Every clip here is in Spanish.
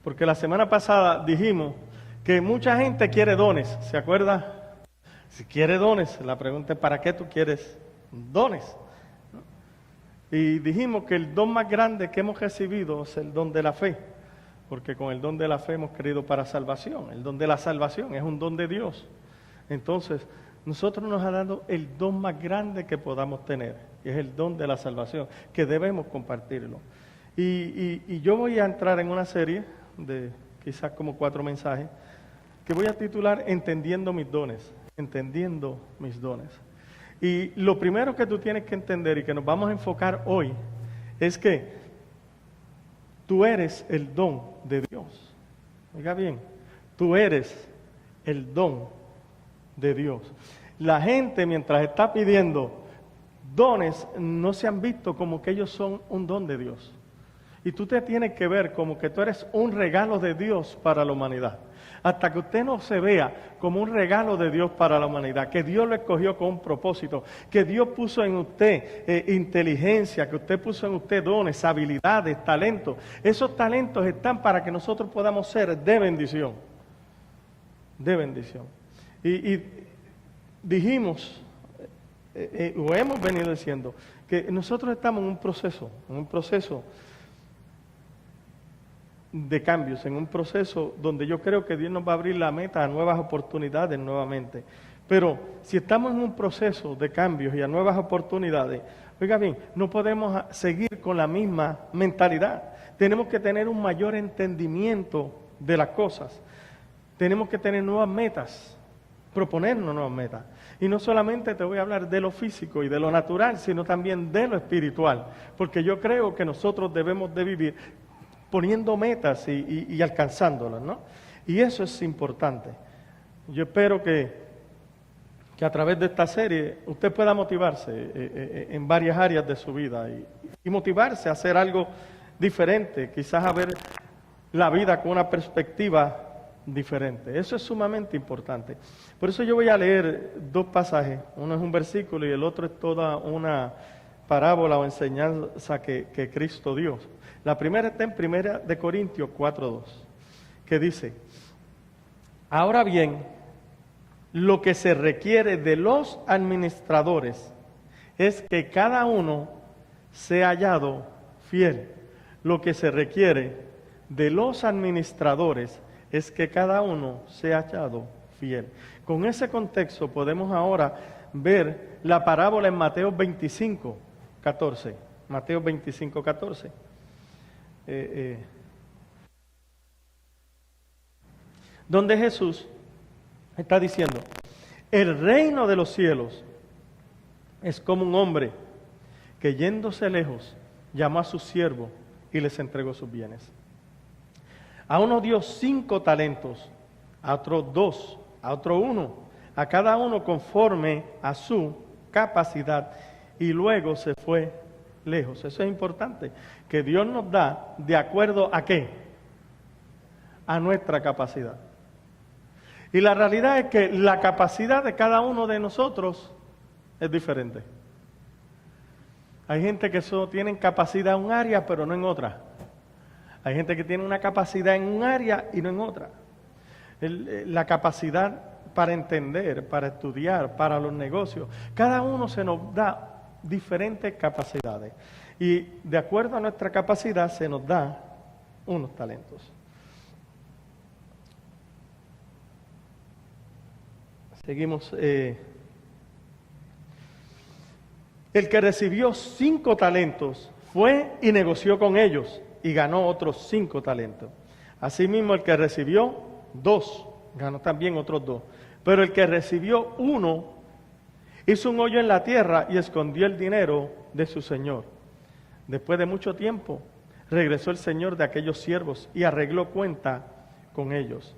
porque la semana pasada dijimos que mucha gente quiere dones, ¿se acuerda? Si quiere dones, la pregunta es ¿para qué tú quieres dones? Y dijimos que el don más grande que hemos recibido es el don de la fe, porque con el don de la fe hemos creído para salvación. El don de la salvación es un don de Dios. Entonces, nosotros nos ha dado el don más grande que podamos tener, que es el don de la salvación, que debemos compartirlo. Y yo voy a entrar en una serie de quizás como 4 mensajes, que voy a titular Entendiendo mis dones, entendiendo mis dones. Y lo primero que tú tienes que entender y que nos vamos a enfocar hoy es que tú eres el don de Dios. Oiga bien, tú eres el don de Dios. La gente mientras está pidiendo dones no se han visto como que ellos son un don de Dios. Y tú te tienes que ver como que tú eres un regalo de Dios para la humanidad. Hasta que usted no se vea como un regalo de Dios para la humanidad, que Dios lo escogió con un propósito, que Dios puso en usted inteligencia, que usted puso en usted dones, habilidades, talentos. Esos talentos están para que nosotros podamos ser de bendición. De bendición. Y dijimos, o hemos venido diciendo, que nosotros estamos en un proceso de cambios, en un proceso donde yo creo que Dios nos va a abrir la meta a nuevas oportunidades nuevamente. Pero si estamos en un proceso de cambios y a nuevas oportunidades, oiga bien, no podemos seguir con la misma mentalidad. Tenemos que tener un mayor entendimiento de las cosas. Tenemos que tener nuevas metas, proponernos nuevas metas. Y no solamente te voy a hablar de lo físico y de lo natural, sino también de lo espiritual. Porque yo creo que nosotros debemos de vivir poniendo metas y alcanzándolas, ¿no? Y eso es importante. Yo espero que a través de esta serie usted pueda motivarse en varias áreas de su vida y motivarse a hacer algo diferente, quizás a ver la vida con una perspectiva diferente. Eso es sumamente importante. Por eso yo voy a leer 2 pasajes, uno es un versículo y el otro es toda una parábola o enseñanza que Cristo dio. La primera está en 1 Corintios 4:2, que dice: ahora bien, lo que se requiere de los administradores es que cada uno sea hallado fiel. Lo que se requiere de los administradores es que cada uno sea hallado fiel. Con ese contexto podemos ahora ver la parábola en Mateo 25:14. Mateo 25:14. Donde Jesús está diciendo: el reino de los cielos es como un hombre que yéndose lejos llamó a sus siervos y les entregó sus bienes. A uno dio 5 talentos, a otro 2, a otro 1, a cada uno conforme a su capacidad, y luego se fue lejos. Eso es importante, que Dios nos da de acuerdo a ¿qué? A nuestra capacidad. Y la realidad es que la capacidad de cada uno de nosotros es diferente. Hay gente que solo tiene capacidad en un área, pero no en otra. Hay gente que tiene una capacidad en un área y no en otra. La capacidad para entender, para estudiar, para los negocios. Cada uno se nos da diferentes capacidades. Y de acuerdo a nuestra capacidad se nos da unos talentos. Seguimos. El que recibió 5 talentos fue y negoció con ellos y ganó otros 5 talentos. Asimismo, el que recibió 2, ganó también otros 2. Pero el que recibió 1, hizo un hoyo en la tierra y escondió el dinero de su señor. Después de mucho tiempo, regresó el señor de aquellos siervos y arregló cuenta con ellos.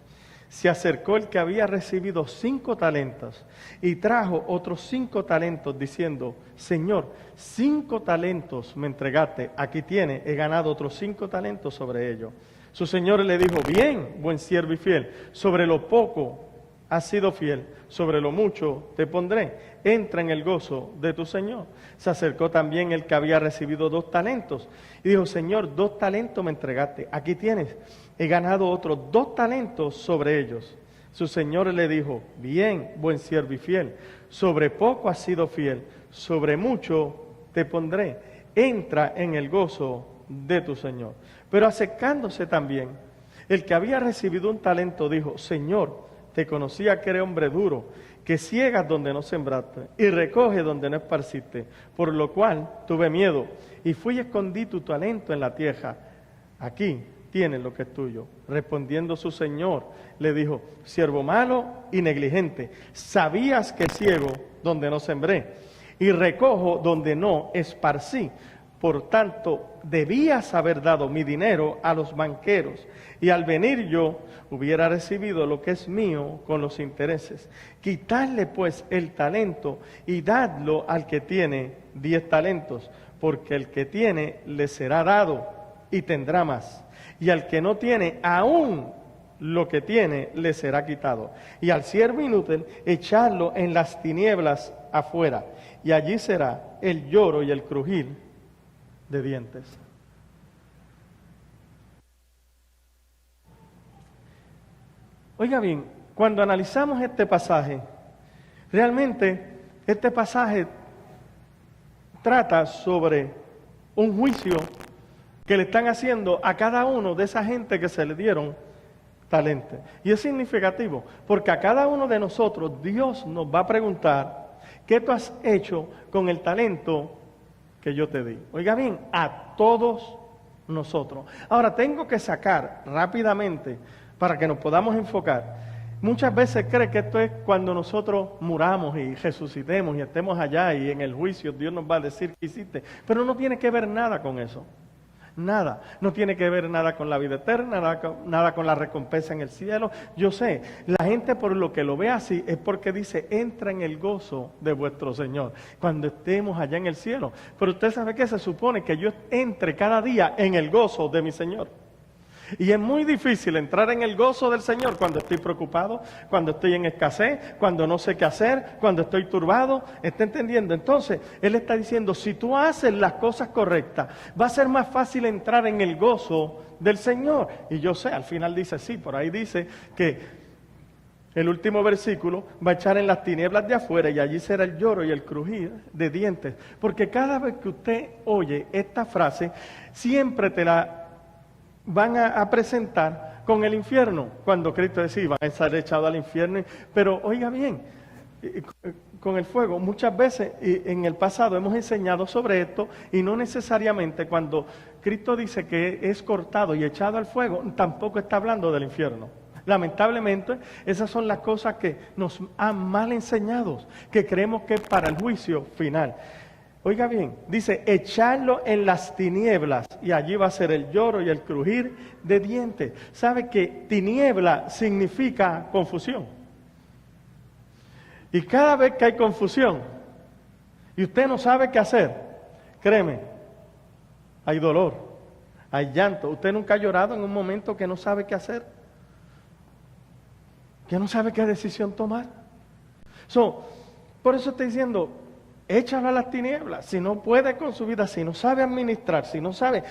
Se acercó el que había recibido 5 talentos y trajo otros 5 talentos diciendo: Señor, 5 talentos me entregaste, aquí tiene, he ganado otros 5 talentos sobre ellos. Su señor le dijo: bien, buen siervo y fiel, sobre lo poco has sido fiel, sobre lo mucho te pondré, entra en el gozo de tu Señor. Se acercó también el que había recibido 2 talentos y dijo, Señor, 2 talentos me entregaste, aquí tienes, he ganado otros 2 talentos sobre ellos. Su Señor le dijo, bien, buen siervo y fiel, sobre poco has sido fiel, sobre mucho te pondré, entra en el gozo de tu Señor. Pero acercándose también, el que había recibido 1 talento dijo, Señor, te conocía que eres hombre duro, que ciegas donde no sembraste y recoges donde no esparciste, por lo cual tuve miedo y fui y escondí tu talento en la tierra. Aquí tienes lo que es tuyo. Respondiendo su Señor, le dijo, siervo malo y negligente, sabías que ciego donde no sembré y recojo donde no esparcí. Por tanto, debías haber dado mi dinero a los banqueros, y al venir yo hubiera recibido lo que es mío con los intereses. Quitadle pues el talento y dadlo al que tiene 10 talentos, porque el que tiene le será dado y tendrá más. Y al que no tiene, aún lo que tiene le será quitado. Y al siervo inútil, echarlo en las tinieblas afuera, y allí será el lloro y el crujir de dientes. Oiga bien, cuando analizamos este pasaje, realmente este pasaje trata sobre un juicio que le están haciendo a cada uno de esa gente que se le dieron talentos. Y es significativo, porque a cada uno de nosotros Dios nos va a preguntar, ¿qué tú has hecho con el talento que yo te di? Oiga bien, a todos nosotros. Ahora, tengo que sacar rápidamente, para que nos podamos enfocar. Muchas veces cree que esto es cuando nosotros muramos y resucitemos y estemos allá y en el juicio Dios nos va a decir qué hiciste. Pero no tiene que ver nada con eso. Nada. No tiene que ver nada con la vida eterna, nada con la recompensa en el cielo. Yo sé, la gente por lo que lo ve así es porque dice, entra en el gozo de vuestro Señor cuando estemos allá en el cielo. Pero usted sabe que se supone que yo entre cada día en el gozo de mi Señor. Y es muy difícil entrar en el gozo del Señor cuando estoy preocupado, cuando estoy en escasez, cuando no sé qué hacer, cuando estoy turbado. ¿Está entendiendo? Entonces, Él está diciendo, si tú haces las cosas correctas, va a ser más fácil entrar en el gozo del Señor. Y yo sé, al final dice, sí, por ahí dice que el último versículo va a echar en las tinieblas de afuera y allí será el lloro y el crujir de dientes. Porque cada vez que usted oye esta frase, siempre te la van a presentar con el infierno, cuando Cristo decía, van a ser echados al infierno. Pero oiga bien, con el fuego, muchas veces en el pasado hemos enseñado sobre esto y no necesariamente cuando Cristo dice que es cortado y echado al fuego, tampoco está hablando del infierno. Lamentablemente, esas son las cosas que nos han mal enseñado, que creemos que es para el juicio final. Oiga bien, dice, echarlo en las tinieblas y allí va a ser el lloro y el crujir de dientes. ¿Sabe que tiniebla significa confusión? Y cada vez que hay confusión y usted no sabe qué hacer, créeme, hay dolor, hay llanto. ¿Usted nunca ha llorado en un momento que no sabe qué hacer? ¿Que no sabe qué decisión tomar? Por eso estoy diciendo, échalo a las tinieblas. Si no puede con su vida, si no sabe administrar, si no sabe,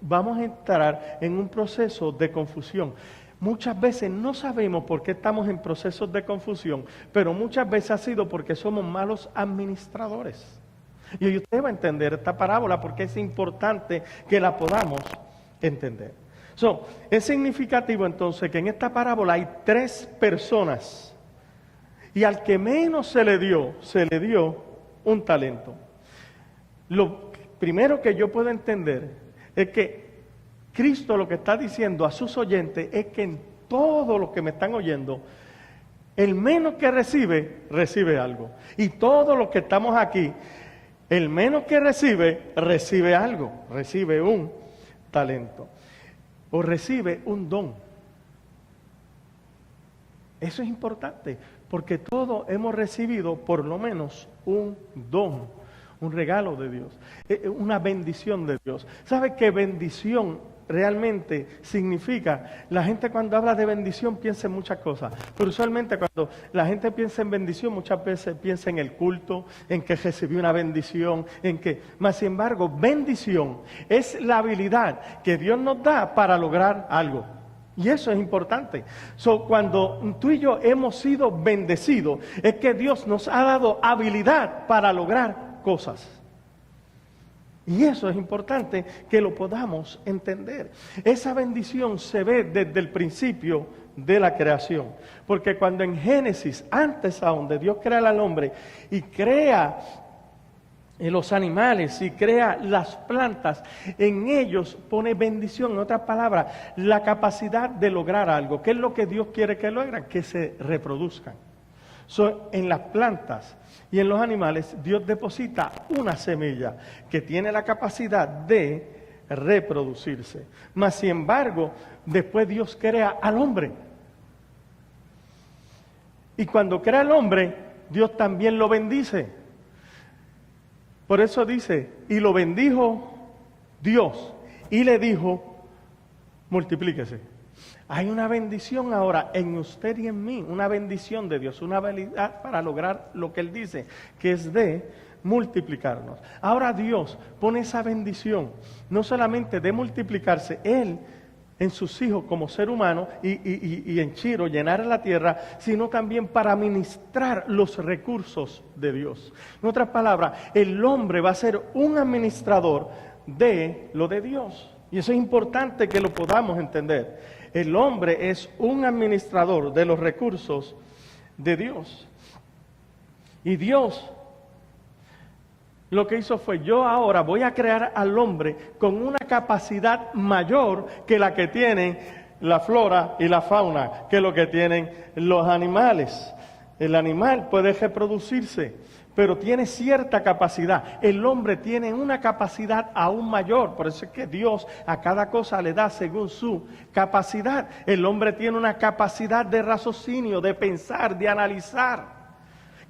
vamos a entrar en un proceso de confusión. Muchas veces no sabemos por qué estamos en procesos de confusión, pero muchas veces ha sido porque somos malos administradores. Y hoy usted va a entender esta parábola porque es importante que la podamos entender. Es significativo entonces que en esta parábola hay 3 personas. Y al que menos se le dio un talento. Lo primero que yo puedo entender es que Cristo lo que está diciendo a sus oyentes es que en todo lo que me están oyendo, el menos que recibe algo. Y todos los que estamos aquí, el menos que recibe algo, recibe un talento. O recibe un don. Eso es importante. Porque todos hemos recibido por lo menos un don, un regalo de Dios, una bendición de Dios. ¿Sabe qué bendición realmente significa, la gente cuando habla de bendición piensa en muchas cosas, pero usualmente cuando la gente piensa en bendición muchas veces piensa en el culto, en que recibió una bendición, más sin embargo, bendición es la habilidad que Dios nos da para lograr algo. Y eso es importante. Cuando tú y yo hemos sido bendecidos, es que Dios nos ha dado habilidad para lograr cosas. Y eso es importante que lo podamos entender. Esa bendición se ve desde el principio de la creación. Porque cuando en Génesis, antes aún de Dios crea al hombre y crea los animales y crea las plantas, en ellos pone bendición, en otras palabras, la capacidad de lograr algo. ¿Qué es lo que Dios quiere que logren? Que se reproduzcan. En las plantas y en los animales, Dios deposita una semilla que tiene la capacidad de reproducirse. Mas, sin embargo, después Dios crea al hombre. Y cuando crea al hombre, Dios también lo bendice. Por eso dice, y lo bendijo Dios, y le dijo, multiplíquese. Hay una bendición ahora en usted y en mí, una bendición de Dios, una habilidad para lograr lo que Él dice, que es de multiplicarnos. Ahora Dios pone esa bendición, no solamente de multiplicarse, Él en sus hijos como ser humano y en Chiro llenar la tierra, sino también para administrar los recursos de Dios. En otras palabras, el hombre va a ser un administrador de lo de Dios. Y eso es importante que lo podamos entender. El hombre es un administrador de los recursos de Dios. Y Dios lo que hizo fue, yo ahora voy a crear al hombre con una capacidad mayor que la que tienen la flora y la fauna, que lo que tienen los animales. El animal puede reproducirse, pero tiene cierta capacidad. El hombre tiene una capacidad aún mayor, por eso es que Dios a cada cosa le da según su capacidad. El hombre tiene una capacidad de raciocinio, de pensar, de analizar,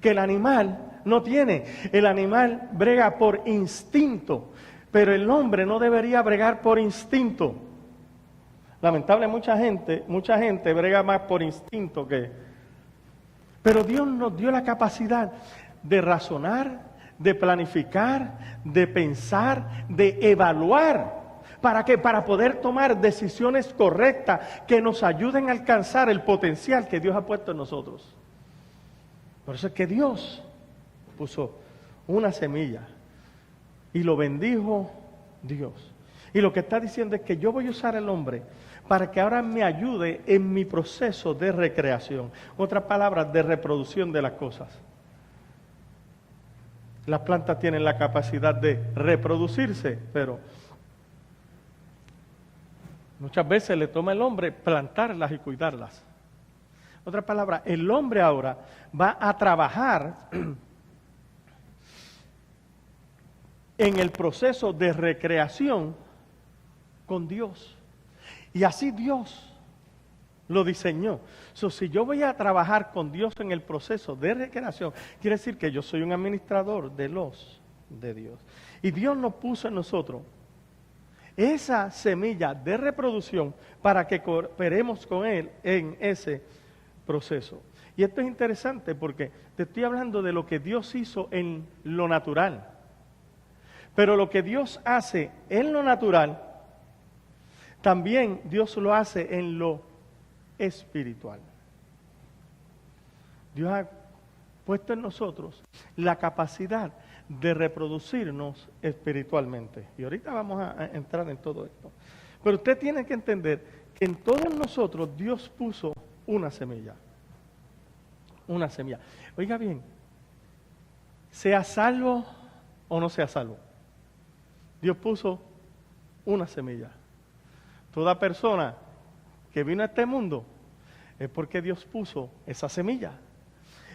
que el animal no tiene. El animal brega por instinto, pero el hombre no debería bregar por instinto. Lamentablemente, mucha gente brega más por instinto que... Pero Dios nos dio la capacidad de razonar, de planificar, de pensar, de evaluar. ¿Para qué? Para poder tomar decisiones correctas que nos ayuden a alcanzar el potencial que Dios ha puesto en nosotros. Por eso es que Dios puso una semilla y lo bendijo Dios. Y lo que está diciendo es que yo voy a usar al hombre para que ahora me ayude en mi proceso de recreación. Otras palabras, de reproducción de las cosas. Las plantas tienen la capacidad de reproducirse, pero muchas veces le toma al hombre plantarlas y cuidarlas. Otra palabra, el hombre ahora va a trabajar en el proceso de recreación con Dios. Y así Dios lo diseñó. Si yo voy a trabajar con Dios en el proceso de recreación, quiere decir que yo soy un administrador de los de Dios. Y Dios nos puso en nosotros esa semilla de reproducción para que cooperemos con Él en ese proceso. Y esto es interesante porque te estoy hablando de lo que Dios hizo en lo natural. Pero lo que Dios hace en lo natural, también Dios lo hace en lo espiritual. Dios ha puesto en nosotros la capacidad de reproducirnos espiritualmente. Y ahorita vamos a entrar en todo esto. Pero usted tiene que entender que en todos nosotros Dios puso una semilla. Una semilla. Oiga bien, sea salvo o no sea salvo, Dios puso una semilla. Toda persona que vino a este mundo es porque Dios puso esa semilla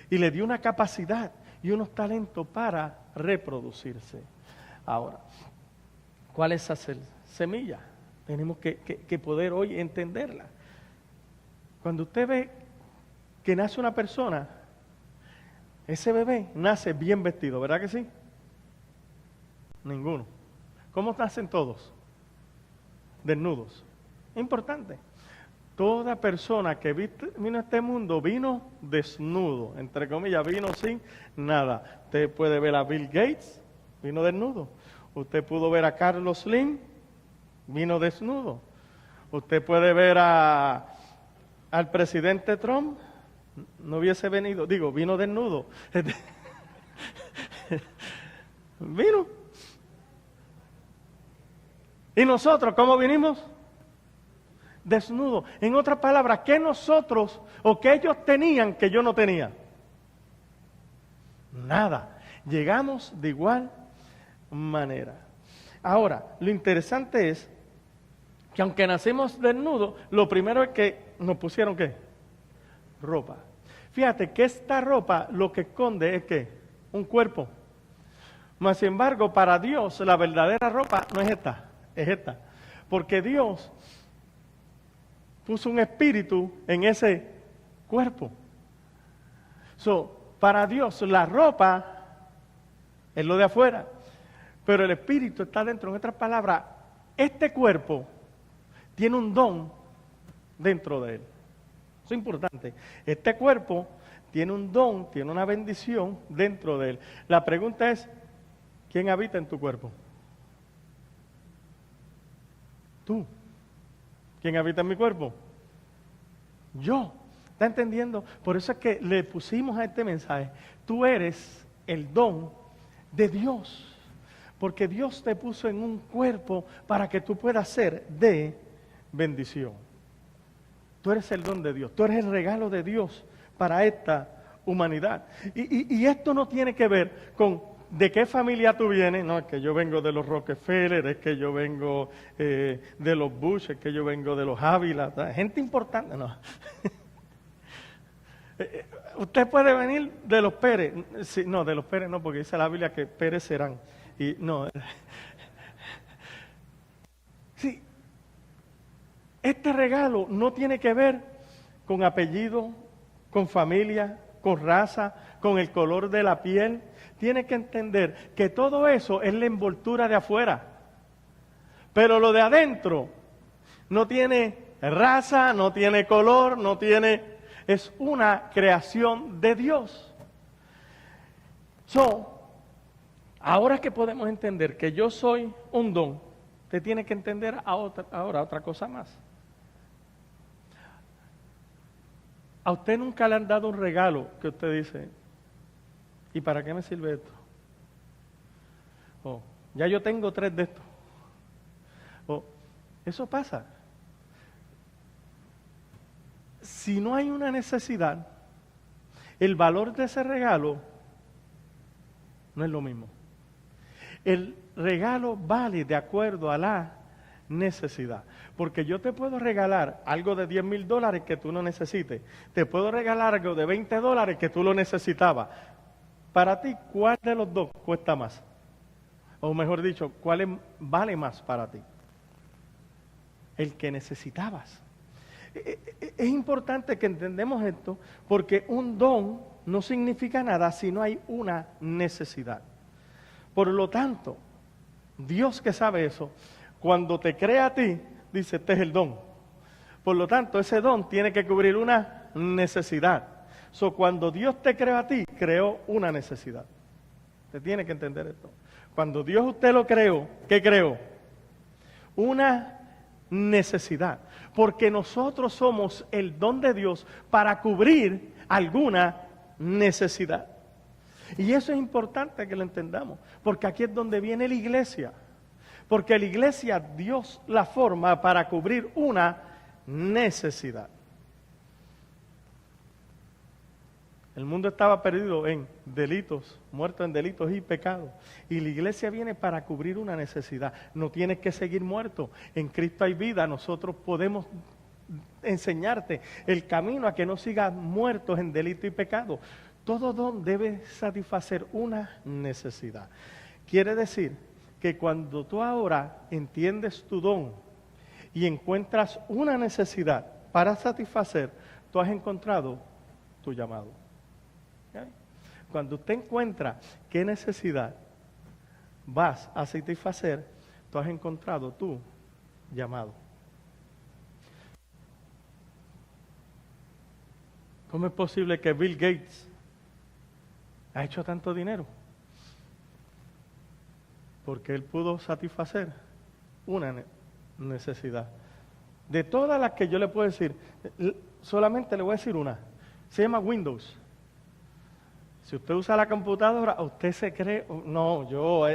y le dio una capacidad y unos talentos para reproducirse. Ahora, ¿cuál es esa semilla? Tenemos que poder hoy entenderla. Cuando usted ve que nace una persona, ese bebé nace bien vestido, ¿verdad que sí? Ninguno. ¿Cómo nacen todos? desnudos. Es importante. Toda persona que vino a este mundo vino desnudo, entre comillas, vino sin nada. Usted puede ver a Bill Gates, vino desnudo. Usted pudo ver a Carlos Slim, vino desnudo. Usted puede ver al presidente Trump, no hubiese venido, vino desnudo. Vino. ¿Y nosotros cómo vinimos? Desnudo. En otras palabras, ¿qué nosotros o qué ellos tenían que yo no tenía? Nada. Llegamos de igual manera. Ahora, lo interesante es que aunque nacimos desnudos, lo primero es que nos pusieron ¿qué? Ropa. Fíjate que esta ropa lo que esconde es ¿qué? Un cuerpo. Mas sin embargo, para Dios la verdadera ropa no es esta, es esta. Porque Dios puso un espíritu en ese cuerpo. Para Dios la ropa es lo de afuera, pero el espíritu está dentro. En otras palabras, este cuerpo tiene un don dentro de él. Eso es importante. Este cuerpo tiene un don, tiene una bendición dentro de él. La pregunta es, ¿quién habita en tu cuerpo? Tú. ¿Quién habita en mi cuerpo? Yo. ¿Está entendiendo? Por eso es que le pusimos a este mensaje, tú eres el don de Dios. Porque Dios te puso en un cuerpo para que tú puedas ser de bendición. Tú eres el don de Dios, tú eres el regalo de Dios para esta humanidad. Y esto no tiene que ver con de qué familia tú vienes. No, es que yo vengo de los Rockefeller, es que yo vengo de los Bush, es que yo vengo de los Ávila, gente importante, no. Usted puede venir de los Pérez. Sí, no, de los Pérez no, porque dice la Biblia que Pérez serán. Y no. Sí. Este regalo no tiene que ver con apellido, con familia, con raza, con el color de la piel. Tiene que entender que todo eso es la envoltura de afuera. Pero lo de adentro no tiene raza, no tiene color, no tiene... Es una creación de Dios. Ahora que podemos entender que yo soy un don, usted tiene que entender ahora otra cosa más. A usted nunca le han dado un regalo que usted dice, ¿y para qué me sirve esto? Ya yo tengo 3 de estos. Eso pasa. Si no hay una necesidad, el valor de ese regalo no es lo mismo. El regalo vale de acuerdo a la necesidad. Porque yo te puedo regalar algo de $10,000 que tú no necesites. Te puedo regalar algo de $20 que tú lo necesitabas. Para ti, ¿cuál de los dos cuesta más? O mejor dicho, ¿cuál vale más para ti? El que necesitabas. Es importante que entendamos esto, porque un don no significa nada si no hay una necesidad. Por lo tanto, Dios que sabe eso, cuando te crea a ti, dice, este es el don. Por lo tanto, ese don tiene que cubrir una necesidad. Cuando Dios te creó a ti, creó una necesidad. Usted tiene que entender esto. Cuando Dios usted lo creó, ¿qué creó? Una necesidad. Porque nosotros somos el don de Dios para cubrir alguna necesidad. Y eso es importante que lo entendamos, porque aquí es donde viene la iglesia. Porque la iglesia Dios la forma para cubrir una necesidad. El mundo estaba perdido en delitos, muerto en delitos y pecados. Y la iglesia viene para cubrir una necesidad. No tienes que seguir muerto. En Cristo hay vida. Nosotros podemos enseñarte el camino a que no sigas muertos en delito y pecado. Todo don debe satisfacer una necesidad. Quiere decir que cuando tú ahora entiendes tu don y encuentras una necesidad para satisfacer, tú has encontrado tu llamado. Cuando usted encuentra qué necesidad vas a satisfacer, tú has encontrado tu llamado. ¿Cómo es posible que Bill Gates ha hecho tanto dinero? Porque él pudo satisfacer una necesidad. De todas las que yo le puedo decir, solamente le voy a decir una. Se llama Windows. Si usted usa la computadora, usted se cree, no, yo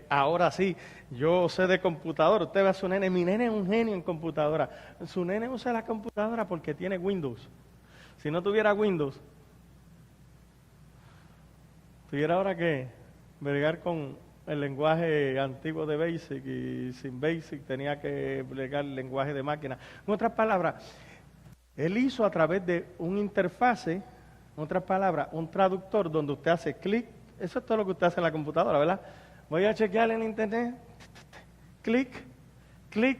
ahora sí, yo sé de computadora. Usted ve a su nene, mi nene es un genio en computadora. Su nene usa la computadora porque tiene Windows. Si no tuviera Windows, tuviera ahora que bregar con el lenguaje antiguo de Basic, y sin Basic tenía que bregar el lenguaje de máquina. En otras palabras, él hizo a través de un interfase, en otras palabras, un traductor donde usted hace clic. Eso es todo lo que usted hace en la computadora, ¿verdad? Voy a chequear en internet, clic, clic,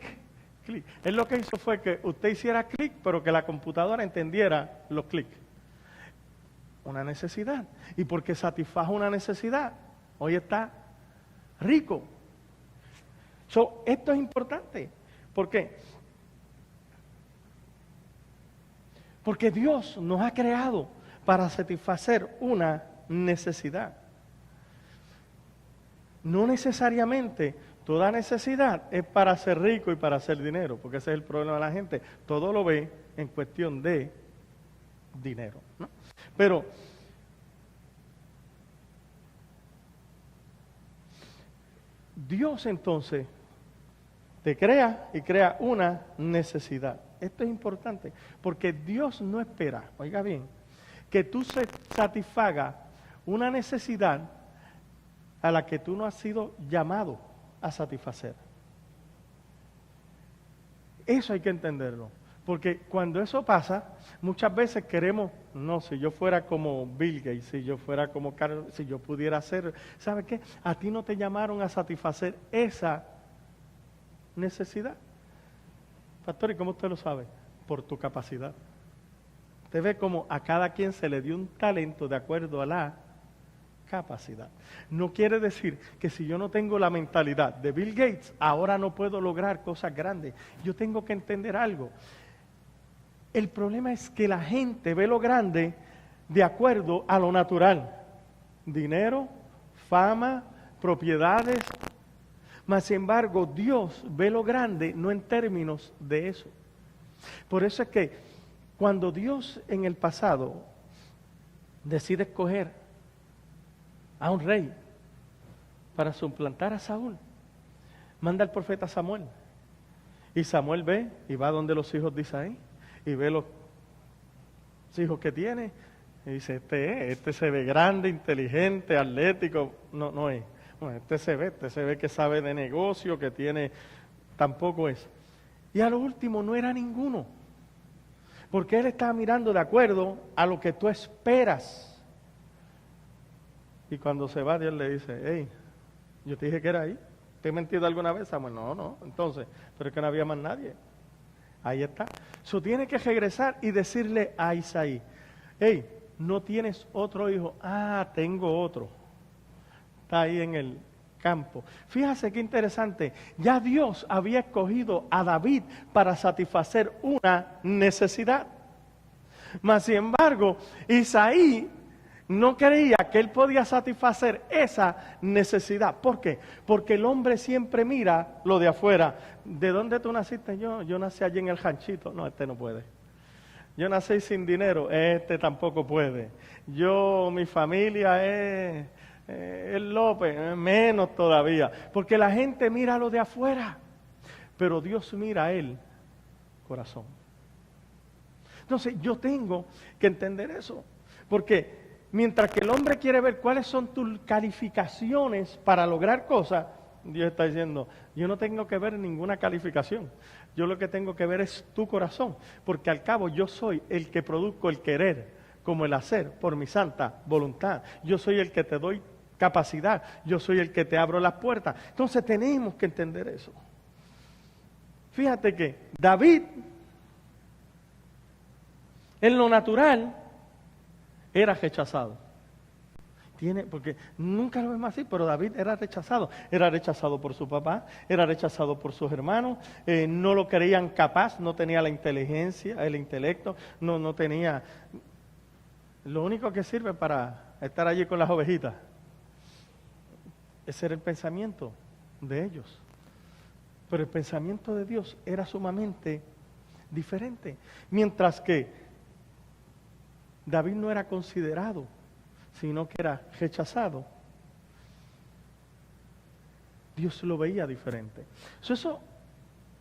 clic. Él lo que hizo fue que usted hiciera clic, pero que la computadora entendiera los clics. Una necesidad. Y porque satisfajo una necesidad, hoy está rico. Esto es importante. ¿Por qué? Porque Dios nos ha creado para satisfacer una necesidad. No necesariamente toda necesidad es para ser rico y para hacer dinero, porque ese es el problema de la gente. Todo lo ve en cuestión de dinero, ¿no? Pero Dios entonces te crea y crea una necesidad. Esto es importante, porque Dios no espera, oiga bien, que tú satisfagas una necesidad a la que tú no has sido llamado a satisfacer. Eso hay que entenderlo, porque cuando eso pasa, muchas veces queremos, no, si yo fuera como Bill Gates, si yo fuera como Carlos, si yo pudiera hacer, ¿sabes qué? A ti no te llamaron a satisfacer esa necesidad. Pastor, ¿y cómo usted lo sabe? Por tu capacidad. Usted ve como a cada quien se le dio un talento de acuerdo a la capacidad. No quiere decir que si yo no tengo la mentalidad de Bill Gates, ahora no puedo lograr cosas grandes. Yo tengo que entender algo. El problema es que la gente ve lo grande de acuerdo a lo natural. Dinero, fama, propiedades. Mas, sin embargo, Dios ve lo grande no en términos de eso. Por eso es que cuando Dios en el pasado decide escoger a un rey para suplantar a Saúl, manda al profeta Samuel. Y Samuel ve y va donde los hijos de Isaí y ve los hijos que tiene y dice, este se ve grande, inteligente, atlético. No es. Bueno, este se ve que sabe de negocio, que tiene, tampoco es. Y a lo último no era ninguno, porque él estaba mirando de acuerdo a lo que tú esperas. Y cuando se va, Dios le dice, hey, yo te dije que era ahí. ¿Te he mentido alguna vez, Samuel? No, entonces, pero es que no había más nadie. Ahí está. So tiene que regresar y decirle a Isaí, hey, ¿no tienes otro hijo? Ah, tengo otro. Está ahí en el campo. Fíjate qué interesante. Ya Dios había escogido a David para satisfacer una necesidad. Mas, sin embargo, Isaí no creía que él podía satisfacer esa necesidad. ¿Por qué? Porque el hombre siempre mira lo de afuera. ¿De dónde tú naciste? Yo nací allí en el ranchito. No, este no puede. Yo nací sin dinero. Este tampoco puede. Mi familia es el López, menos todavía. Porque la gente mira lo de afuera. Pero Dios mira a él corazón. Entonces yo tengo que entender eso. Porque mientras que el hombre quiere ver cuáles son tus calificaciones para lograr cosas, Dios está diciendo, yo no tengo que ver ninguna calificación. Yo lo que tengo que ver es tu corazón. Porque al cabo yo soy el que produzco el querer como el hacer por mi santa voluntad. Yo soy el que te doy capacidad. Yo soy el que te abro las puertas. Entonces tenemos que entender eso. Fíjate que David, en lo natural, era rechazado. Porque nunca lo vemos así, pero David era rechazado. Era rechazado por su papá, era rechazado por sus hermanos, no lo creían capaz, no tenía la inteligencia, el intelecto, no tenía... Lo único que sirve para estar allí con las ovejitas, ese era el pensamiento de ellos. Pero el pensamiento de Dios era sumamente diferente. Mientras que David no era considerado, sino que era rechazado, Dios lo veía diferente. Eso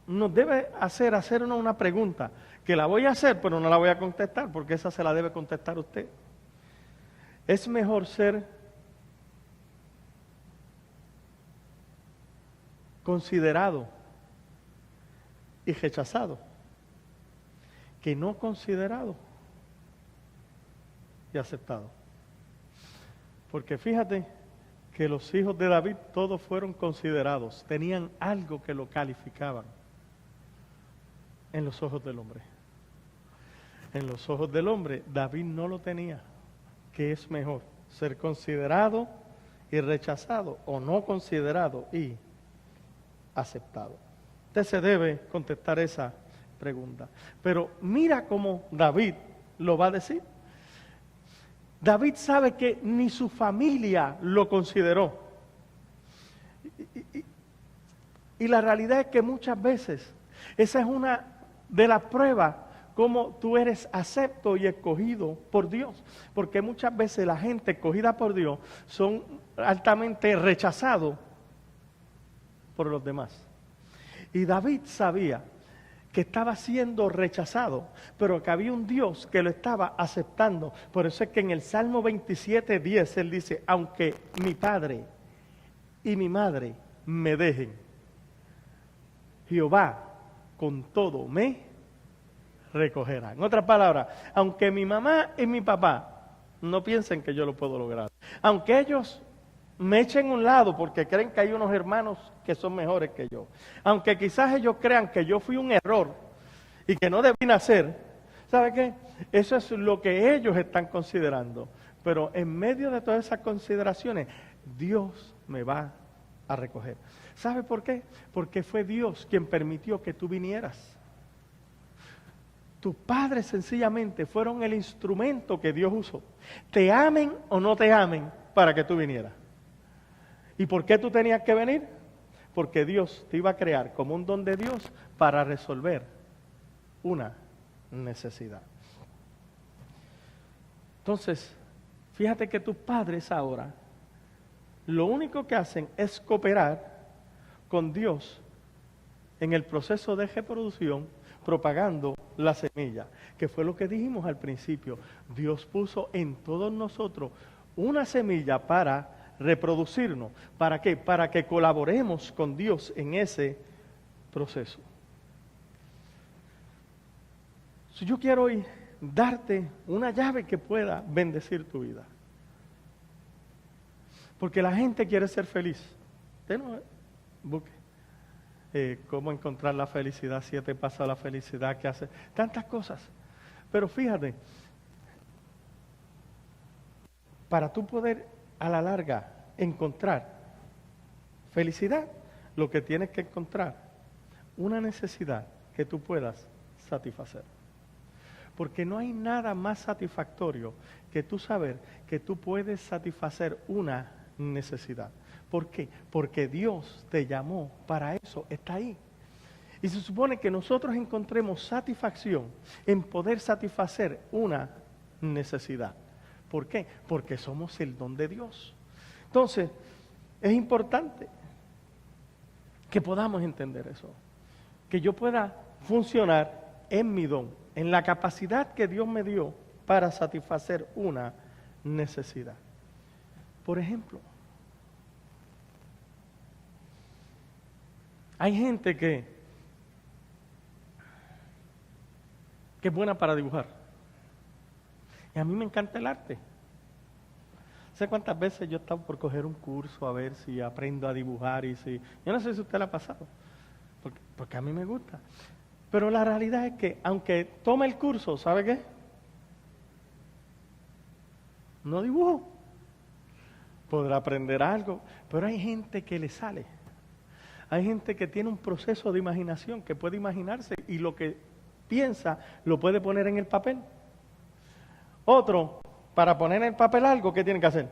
nos debe hacernos una pregunta, que la voy a hacer, pero no la voy a contestar, porque esa se la debe contestar usted. ¿Es mejor ser considerado y rechazado que no considerado y aceptado? Porque fíjate que los hijos de David todos fueron considerados, tenían algo que lo calificaban en los ojos del hombre. En los ojos del hombre, David no lo tenía. ¿Qué es mejor? ¿Ser considerado y rechazado o no considerado y aceptado? Usted se debe contestar esa pregunta. Pero mira cómo David lo va a decir. David sabe que ni su familia lo consideró. Y la realidad es que muchas veces esa es una de las pruebas cómo tú eres acepto y escogido por Dios. Porque muchas veces la gente escogida por Dios son altamente rechazados por los demás. Y David sabía que estaba siendo rechazado, pero que había un Dios que lo estaba aceptando. Por eso es que en el Salmo 27:10 él dice, aunque mi padre y mi madre me dejen, Jehová con todo me recogerá. En otras palabras, aunque mi mamá y mi papá no piensen que yo lo puedo lograr, aunque ellos me echen a un lado porque creen que hay unos hermanos que son mejores que yo, aunque quizás ellos crean que yo fui un error y que no debí nacer, ¿sabe qué? Eso es lo que ellos están considerando. Pero en medio de todas esas consideraciones, Dios me va a recoger. ¿Sabe por qué? Porque fue Dios quien permitió que tú vinieras. Tus padres sencillamente fueron el instrumento que Dios usó. Te amen o no te amen para que tú vinieras. ¿Y por qué tú tenías que venir? Porque Dios te iba a crear como un don de Dios para resolver una necesidad. Entonces, fíjate que tus padres ahora lo único que hacen es cooperar con Dios en el proceso de reproducción, propagando la semilla, que fue lo que dijimos al principio. Dios puso en todos nosotros una semilla para reproducirnos. ¿Para qué? Para que colaboremos con Dios en ese proceso. Si yo quiero hoy darte una llave que pueda bendecir tu vida. Porque la gente quiere ser feliz. Usted no busque cómo encontrar la felicidad, 7 pasos a la felicidad, que hace tantas cosas. Pero fíjate, para tú poder a la larga encontrar felicidad, lo que tienes que encontrar, una necesidad que tú puedas satisfacer. Porque no hay nada más satisfactorio que tú saber que tú puedes satisfacer una necesidad. ¿Por qué? Porque Dios te llamó para eso, está ahí. Y se supone que nosotros encontremos satisfacción en poder satisfacer una necesidad. ¿Por qué? Porque somos el don de Dios. Entonces, es importante que podamos entender eso. Que yo pueda funcionar en mi don, en la capacidad que Dios me dio para satisfacer una necesidad. Por ejemplo, hay gente que es buena para dibujar. Y a mí me encanta el arte. ¿Sé cuántas veces yo he estado por coger un curso a ver si aprendo a dibujar? Yo no sé si usted le ha pasado, porque a mí me gusta. Pero la realidad es que, aunque tome el curso, ¿sabe qué? No dibujo. podrá aprender algo, pero hay gente que le sale. Hay gente que tiene un proceso de imaginación, que puede imaginarse y lo que piensa lo puede poner en el papel. Otro, para poner en el papel algo, ¿qué tiene que hacer?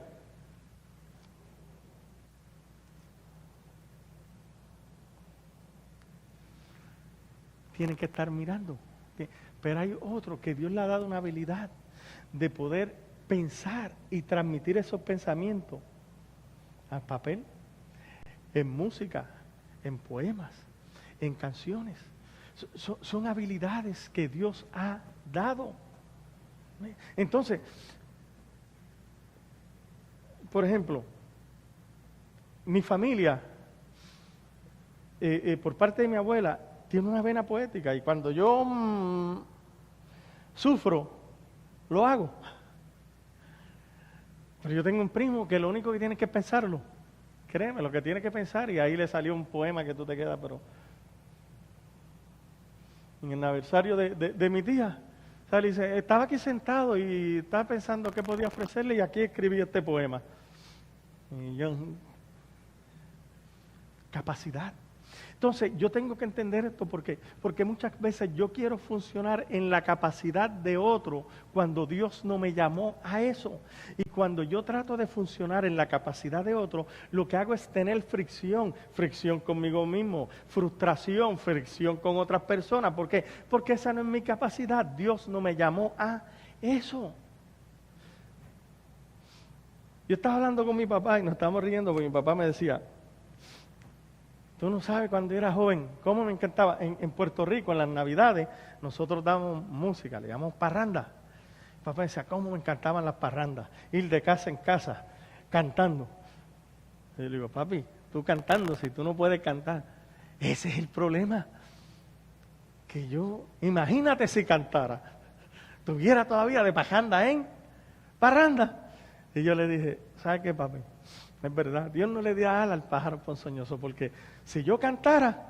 Tienen que estar mirando. Pero hay otro que Dios le ha dado una habilidad de poder pensar y transmitir esos pensamientos al papel, en música, en poemas, en canciones. Son habilidades que Dios ha dado. Entonces, por ejemplo, mi familia, por parte de mi abuela, tiene una vena poética y cuando yo sufro, lo hago. Pero yo tengo un primo que lo único que tiene que pensarlo. Créeme, lo que tiene que pensar, y ahí le salió un poema que tú te quedas, pero en el aniversario de mi tía, o sea, dice, estaba aquí sentado y estaba pensando qué podía ofrecerle y aquí escribí este poema. Y yo, capacidad. Entonces, yo tengo que entender esto porque muchas veces yo quiero funcionar en la capacidad de otro cuando Dios no me llamó a eso. Y cuando yo trato de funcionar en la capacidad de otro, lo que hago es tener fricción conmigo mismo, frustración, fricción con otras personas. ¿Por qué? Porque esa no es mi capacidad. Dios no me llamó a eso. Yo estaba hablando con mi papá y nos estábamos riendo porque mi papá me decía, tú no sabes cuando yo era joven, cómo me encantaba. En Puerto Rico, en las Navidades, nosotros dábamos música, le llamamos parranda. Papá decía, cómo me encantaban las parrandas, ir de casa en casa, cantando. Y yo le digo, papi, tú cantando, si tú no puedes cantar. Ese es el problema. Que yo, imagínate si cantara, tuviera todavía de parranda en parranda. Y yo le dije, ¿sabes qué, papi? Es verdad, Dios no le dio alas al pájaro ponzoñoso, porque si yo cantara,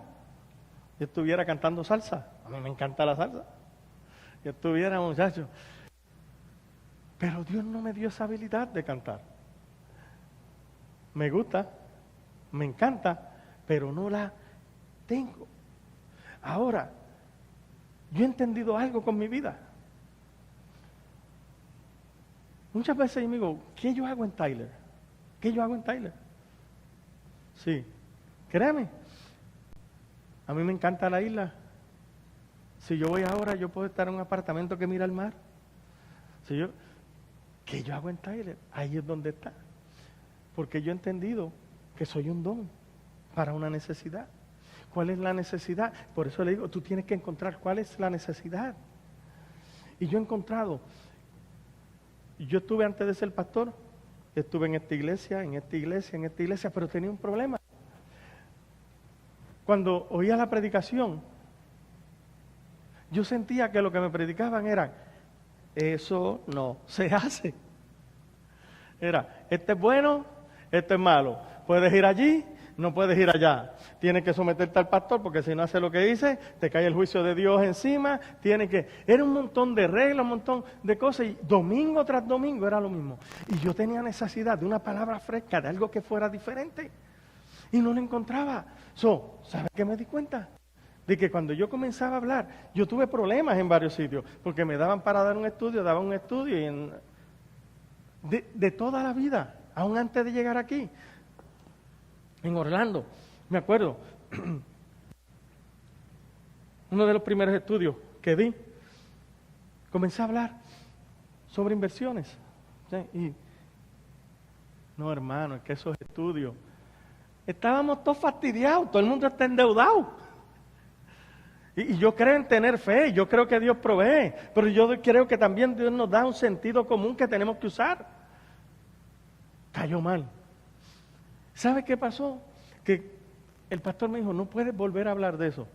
yo estuviera cantando salsa. A mí me encanta la salsa. Yo estuviera, muchachos. Pero Dios no me dio esa habilidad de cantar. Me gusta, me encanta, pero no la tengo. Ahora, yo he entendido algo con mi vida. Muchas veces yo me digo, ¿qué yo hago en Tyler? ¿Qué yo hago en Tyler? Sí, créame, a mí me encanta la isla. Si yo voy ahora, yo puedo estar en un apartamento que mira al mar. ¿Qué yo hago en Tyler? Ahí es donde está. Porque yo he entendido que soy un don para una necesidad. ¿Cuál es la necesidad? Por eso le digo, tú tienes que encontrar cuál es la necesidad. Y yo he encontrado, yo estuve antes de ser pastor, estuve en esta iglesia, en esta iglesia, en esta iglesia, pero tenía un problema. Cuando oía la predicación, yo sentía que lo que me predicaban era, eso no se hace. Era, este es bueno, este es malo. Puedes ir allí, no puedes ir allá. Tienes que someterte al pastor porque si no hace lo que dice, te cae el juicio de Dios encima. Era un montón de reglas, un montón de cosas y domingo tras domingo era lo mismo. Y yo tenía necesidad de una palabra fresca, de algo que fuera diferente. Y no lo encontraba. ¿Sabes qué me di cuenta? De que cuando yo comenzaba a hablar, yo tuve problemas en varios sitios, porque me daban para dar un estudio, daban un estudio y de toda la vida, aún antes de llegar aquí. En Orlando, me acuerdo, uno de los primeros estudios que di, comencé a hablar sobre inversiones. ¿Sí? Y, no, hermano, es que esos estudios, estábamos todos fastidiados, todo el mundo está endeudado. Y yo creo en tener fe, yo creo que Dios provee, pero yo creo que también Dios nos da un sentido común que tenemos que usar. Cayó mal. ¿Sabe qué pasó? Que el pastor me dijo, no puedes volver a hablar de eso.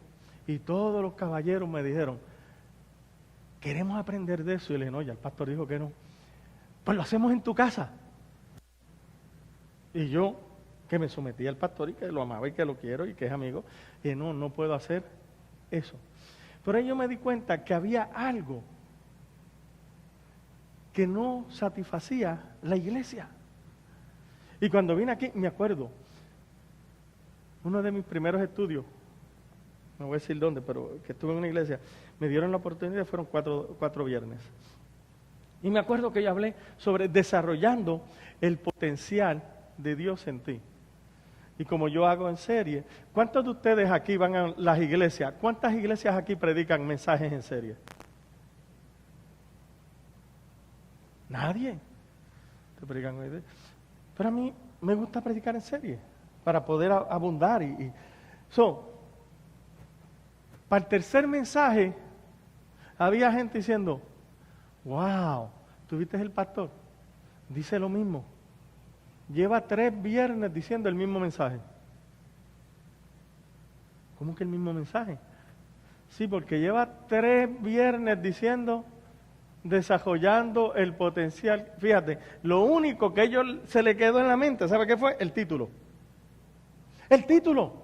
Y todos los caballeros me dijeron, queremos aprender de eso. Y le dije, no, ya el pastor dijo que no. Pues lo hacemos en tu casa. Y yo, que me sometí al pastor y que lo amaba y que lo quiero y que es amigo, y no puedo hacer eso. Pero ahí yo me di cuenta que había algo que no satisfacía la iglesia. Y cuando vine aquí, me acuerdo, uno de mis primeros estudios, no voy a decir dónde, pero que estuve en una iglesia, me dieron la oportunidad, fueron cuatro viernes. Y me acuerdo que yo hablé sobre desarrollando el potencial de Dios en ti. Y como yo hago en serie, ¿cuántos de ustedes aquí van a las iglesias? ¿Cuántas iglesias aquí predican mensajes en serie? Nadie. Te predican hoy. Pero a mí me gusta predicar en serie, para poder abundar. Para el tercer mensaje, había gente diciendo, wow, ¿tú viste el pastor? Dice lo mismo. Lleva 3 viernes diciendo el mismo mensaje. ¿Cómo que el mismo mensaje? Sí, porque lleva 3 viernes diciendo, desarrollando el potencial. Fíjate, lo único que a ellos se le quedó en la mente, ¿sabe qué fue? El título. El título.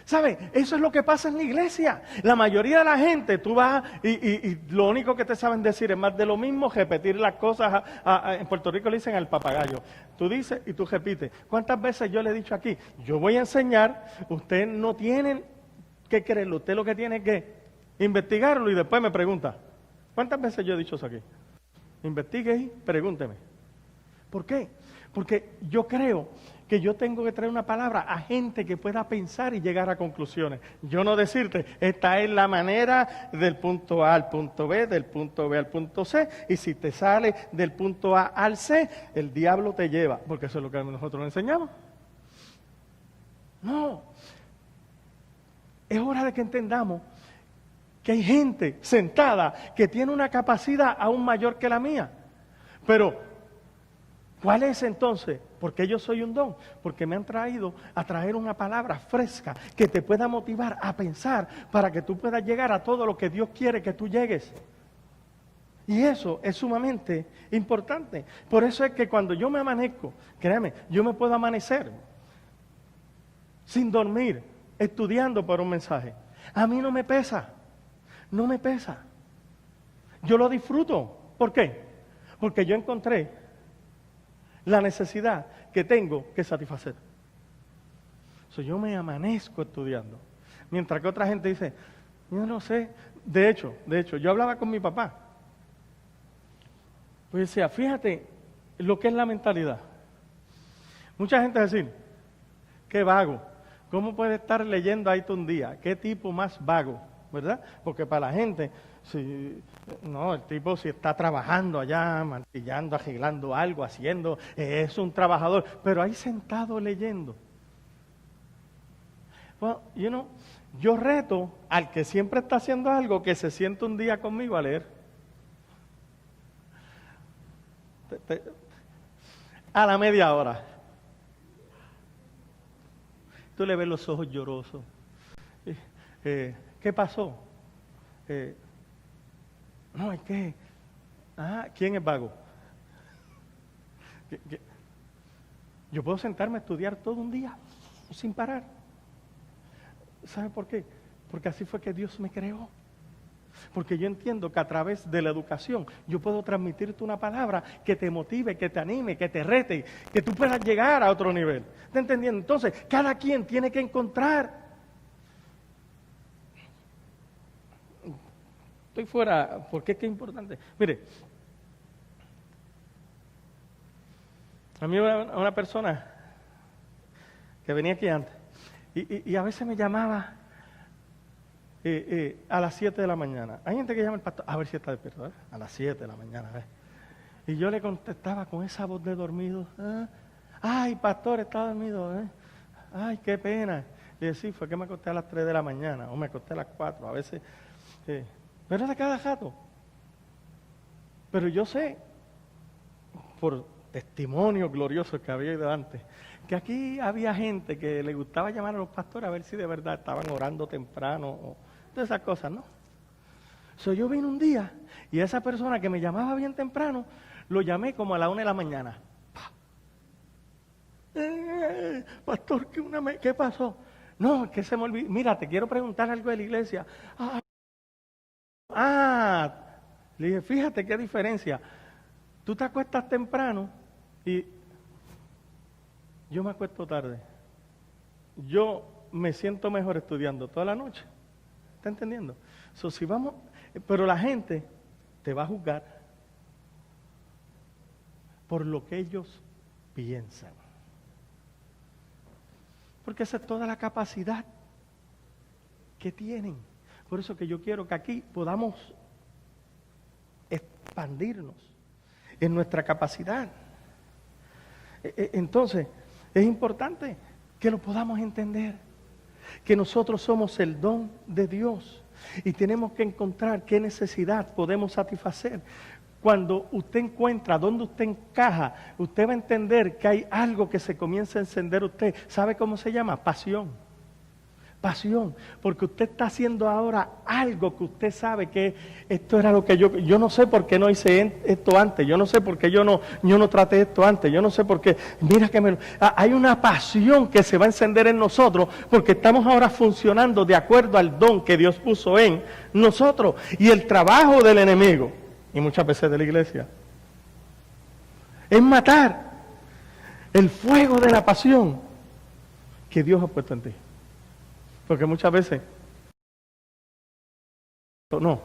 ¿Sabe? Eso es lo que pasa en la iglesia. La mayoría de la gente, tú vas y lo único que te saben decir es más de lo mismo, repetir las cosas. En Puerto Rico le dicen al papagayo. Tú dices y tú repites. ¿Cuántas veces yo le he dicho aquí? Yo voy a enseñar, usted no tiene que creerlo, usted lo que tiene es que investigarlo y después me pregunta. ¿Cuántas veces yo he dicho eso aquí? Investigue y pregúnteme. ¿Por qué? Porque yo creo que yo tengo que traer una palabra a gente que pueda pensar y llegar a conclusiones. Yo no decirte, esta es la manera del punto A al punto B, del punto B al punto C, y si te sale del punto A al C, el diablo te lleva, porque eso es lo que nosotros le enseñamos. No. Es hora de que entendamos que hay gente sentada que tiene una capacidad aún mayor que la mía. Pero, ¿cuál es entonces? Porque yo soy un don. Porque me han traído a traer una palabra fresca que te pueda motivar a pensar para que tú puedas llegar a todo lo que Dios quiere que tú llegues. Y eso es sumamente importante. Por eso es que cuando yo me amanezco, créame, yo me puedo amanecer sin dormir, estudiando por un mensaje. A mí no me pesa. No me pesa. Yo lo disfruto. ¿Por qué? Porque yo encontré la necesidad que tengo que satisfacer. Yo me amanezco estudiando. Mientras que otra gente dice, yo no sé. De hecho, yo hablaba con mi papá. Pues decía, fíjate lo que es la mentalidad. Mucha gente decir, qué vago. ¿Cómo puede estar leyendo ahí todo un día? ¿Qué tipo más vago? ¿Verdad? Porque para la gente, el tipo si está trabajando allá, martillando, arreglando algo, haciendo, es un trabajador, pero ahí sentado leyendo. Well, yo reto al que siempre está haciendo algo que se siente un día conmigo a leer. A la media hora. Tú le ves los ojos llorosos. ¿Qué pasó? No, es que... ¿quién es vago? Yo puedo sentarme a estudiar todo un día sin parar. ¿Sabe por qué? Porque así fue que Dios me creó. Porque yo entiendo que a través de la educación yo puedo transmitirte una palabra que te motive, que te anime, que te rete, que tú puedas llegar a otro nivel. ¿Está entendiendo? Entonces, cada quien tiene que encontrar. Estoy fuera, porque es que es importante. Mire, a mí una persona que venía aquí antes y a veces me llamaba a las 7 de la mañana. Hay gente que llama al pastor, a ver si está despierto, a las 7 de la mañana. Y yo le contestaba con esa voz de dormido. Ay, pastor, está dormido. Ay, qué pena. Y decía, sí, fue que me acosté a las 3 de la mañana o me acosté a las 4. A veces... pero es de cada rato. Pero yo sé, por testimonios gloriosos que había ido antes, que aquí había gente que le gustaba llamar a los pastores a ver si de verdad estaban orando temprano o todas esas cosas, ¿no? Yo vine un día y esa persona que me llamaba bien temprano, lo llamé como a la 1 de la mañana. Pastor, ¿qué pasó? No, que se me olvidó. Mira, te quiero preguntar algo de la iglesia. Le dije, fíjate qué diferencia. Tú te acuestas temprano y yo me acuesto tarde. Yo me siento mejor estudiando toda la noche. ¿Está entendiendo? Si vamos, pero la gente te va a juzgar por lo que ellos piensan. Porque esa es toda la capacidad que tienen. Por eso que yo quiero que aquí podamos expandirnos en nuestra capacidad. Entonces, es importante que lo podamos entender, que nosotros somos el don de Dios y tenemos que encontrar qué necesidad podemos satisfacer. Cuando usted encuentra dónde usted encaja, usted va a entender que hay algo que se comienza a encender usted. ¿Sabe cómo se llama? Pasión. Pasión, porque usted está haciendo ahora algo que usted sabe que esto era lo que yo no sé por qué no hice esto antes, yo no sé por qué yo no traté esto antes, yo no sé por qué, mira que hay una pasión que se va a encender en nosotros, porque estamos ahora funcionando de acuerdo al don que Dios puso en nosotros, y el trabajo del enemigo, y muchas veces de la iglesia, es matar el fuego de la pasión que Dios ha puesto en ti. Porque muchas veces, no,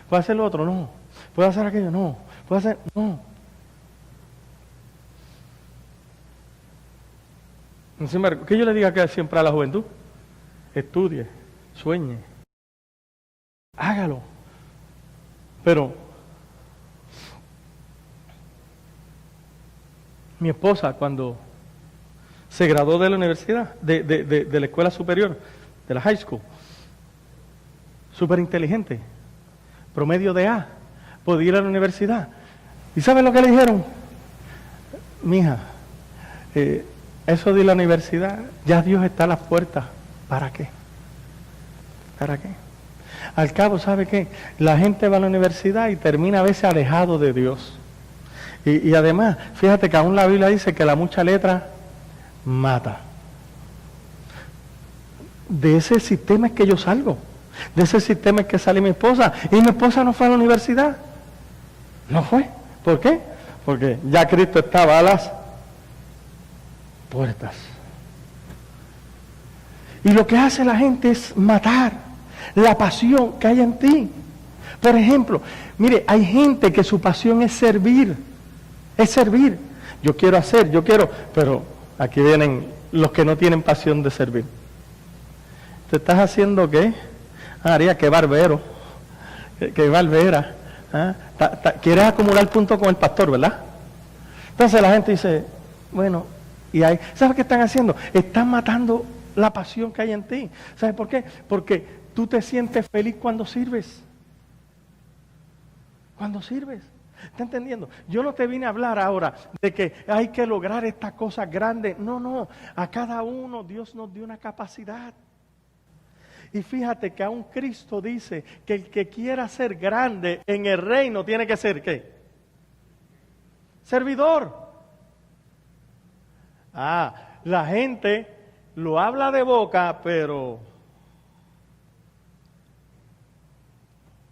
puedo hacer lo otro, no, puedo hacer aquello, no, puedo hacer, no. Sin embargo, que yo le diga que siempre a la juventud, estudie, sueñe, hágalo. Pero mi esposa, cuando se graduó de la universidad, de la escuela superior, de la high school, súper inteligente, promedio de A, podía ir a la universidad. ¿Y saben lo que le dijeron? Mija, eso de la universidad, ya Dios está a las puertas. ¿Para qué? ¿Para qué? Al cabo, ¿sabe qué? La gente va a la universidad y termina a veces alejado de Dios. Y además, fíjate que aún la Biblia dice que la mucha letra mata. De ese sistema es que yo salgo. De ese sistema es que sale mi esposa. Y mi esposa no fue a la universidad. No fue. ¿Por qué? Porque ya Cristo estaba a las puertas. Y lo que hace la gente es matar la pasión que hay en ti. Por ejemplo, mire, hay gente que su pasión es servir. Es servir. Yo quiero hacer, yo quiero, pero aquí vienen los que no tienen pasión de servir. ¿Te estás haciendo qué? María, qué barbero, qué barbera. ¿Ah? Quieres acumular puntos con el pastor, ¿verdad? Entonces la gente dice, bueno, y ahí, ¿sabes qué están haciendo? Están matando la pasión que hay en ti. ¿Sabes por qué? Porque tú te sientes feliz cuando sirves. Cuando sirves. ¿Está entendiendo? Yo no te vine a hablar ahora de que hay que lograr estas cosas grandes. No, no. A cada uno Dios nos dio una capacidad. Y fíjate que aún Cristo dice que el que quiera ser grande en el reino tiene que ser, ¿qué? Servidor. La gente lo habla de boca, pero...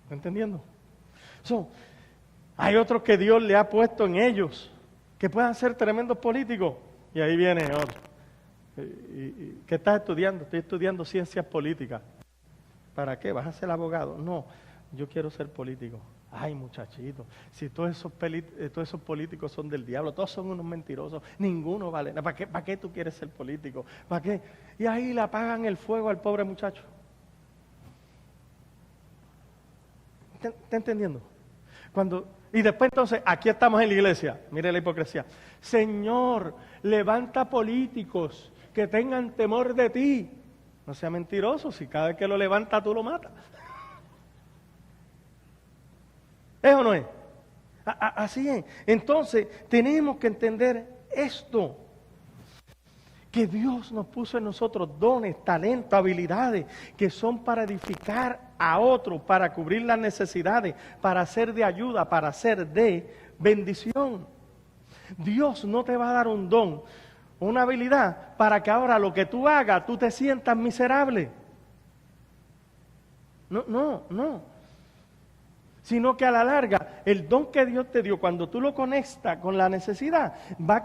¿Está entendiendo? Hay otros que Dios le ha puesto en ellos, que puedan ser tremendos políticos. Y ahí viene otro. ¿Qué estás estudiando? Estoy estudiando ciencias políticas. ¿Para qué? ¿Vas a ser abogado? No, yo quiero ser político. Ay, muchachito, si todos esos políticos son del diablo, todos son unos mentirosos, ninguno vale. ¿Para qué tú quieres ser político? ¿Para qué? Y ahí le apagan el fuego al pobre muchacho. ¿Está entendiendo? Y después entonces, aquí estamos en la iglesia, mire la hipocresía. Señor, levanta políticos que tengan temor de ti. No sea mentiroso, si cada vez que lo levanta tú lo matas. ¿Es o no es? Así es. Entonces, tenemos que entender esto. Que Dios nos puso en nosotros dones, talentos, habilidades, que son para edificar a otros, para cubrir las necesidades, para ser de ayuda, para ser de bendición. Dios no te va a dar un don, una habilidad, para que ahora lo que tú hagas, tú te sientas miserable. No. Sino que a la larga, el don que Dios te dio, cuando tú lo conectas con la necesidad, va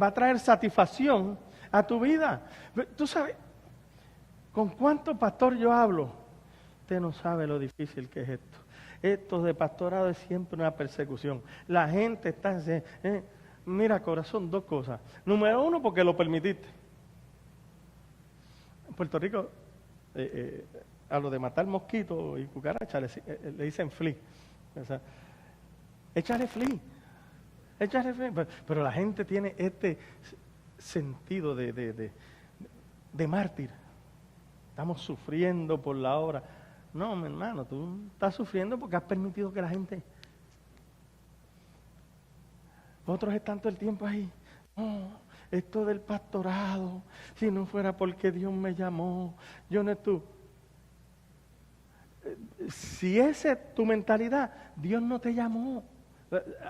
a traer satisfacción, a tu vida. Tú sabes, ¿con cuánto pastor yo hablo? Usted no sabe lo difícil que es esto. Esto de pastorado es siempre una persecución. La gente está... Mira, corazón, dos cosas. Número uno, porque lo permitiste. En Puerto Rico, a lo de matar mosquitos y cucarachas le dicen flea. O sea, échale flea. Échale flea. Pero la gente tiene este sentido de mártir. Estamos sufriendo por la obra. No, mi hermano, tú estás sufriendo porque has permitido que la gente... Otros están todo el tiempo ahí. No, esto del pastorado, si no fuera porque Dios me llamó, yo no estuve. Si esa es tu mentalidad, Dios no te llamó.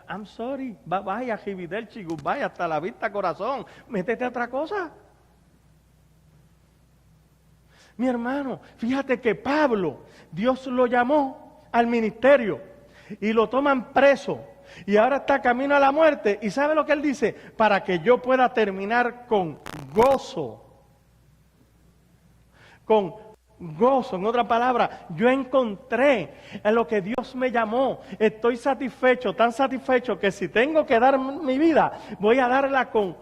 I'm sorry, vaya, Jividelchi, vaya, hasta la vista corazón, métete a otra cosa. Mi hermano, fíjate que Pablo, Dios lo llamó al ministerio y lo toman preso y ahora está camino a la muerte. ¿Y sabe lo que él dice? Para que yo pueda terminar con gozo. Con gozo, en otra palabra, yo encontré en lo que Dios me llamó. Estoy satisfecho, tan satisfecho que si tengo que dar mi vida, voy a darla con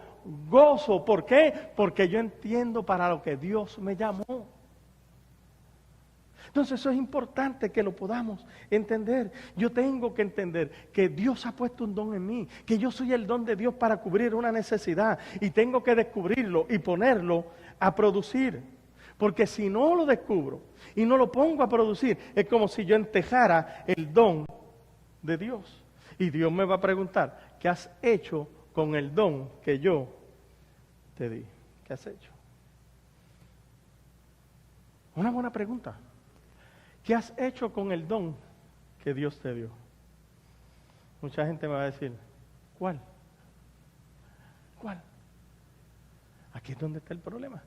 gozo. ¿Por qué? Porque yo entiendo para lo que Dios me llamó. Entonces eso es importante que lo podamos entender. Yo tengo que entender que Dios ha puesto un don en mí, que yo soy el don de Dios para cubrir una necesidad y tengo que descubrirlo y ponerlo a producir. Porque si no lo descubro y no lo pongo a producir, es como si yo entejara el don de Dios. Y Dios me va a preguntar, ¿qué has hecho con el don que yo te di? ¿Qué has hecho? Una buena pregunta. ¿Qué has hecho con el don que Dios te dio? Mucha gente me va a decir, ¿cuál? ¿Cuál? Aquí es donde está el problema.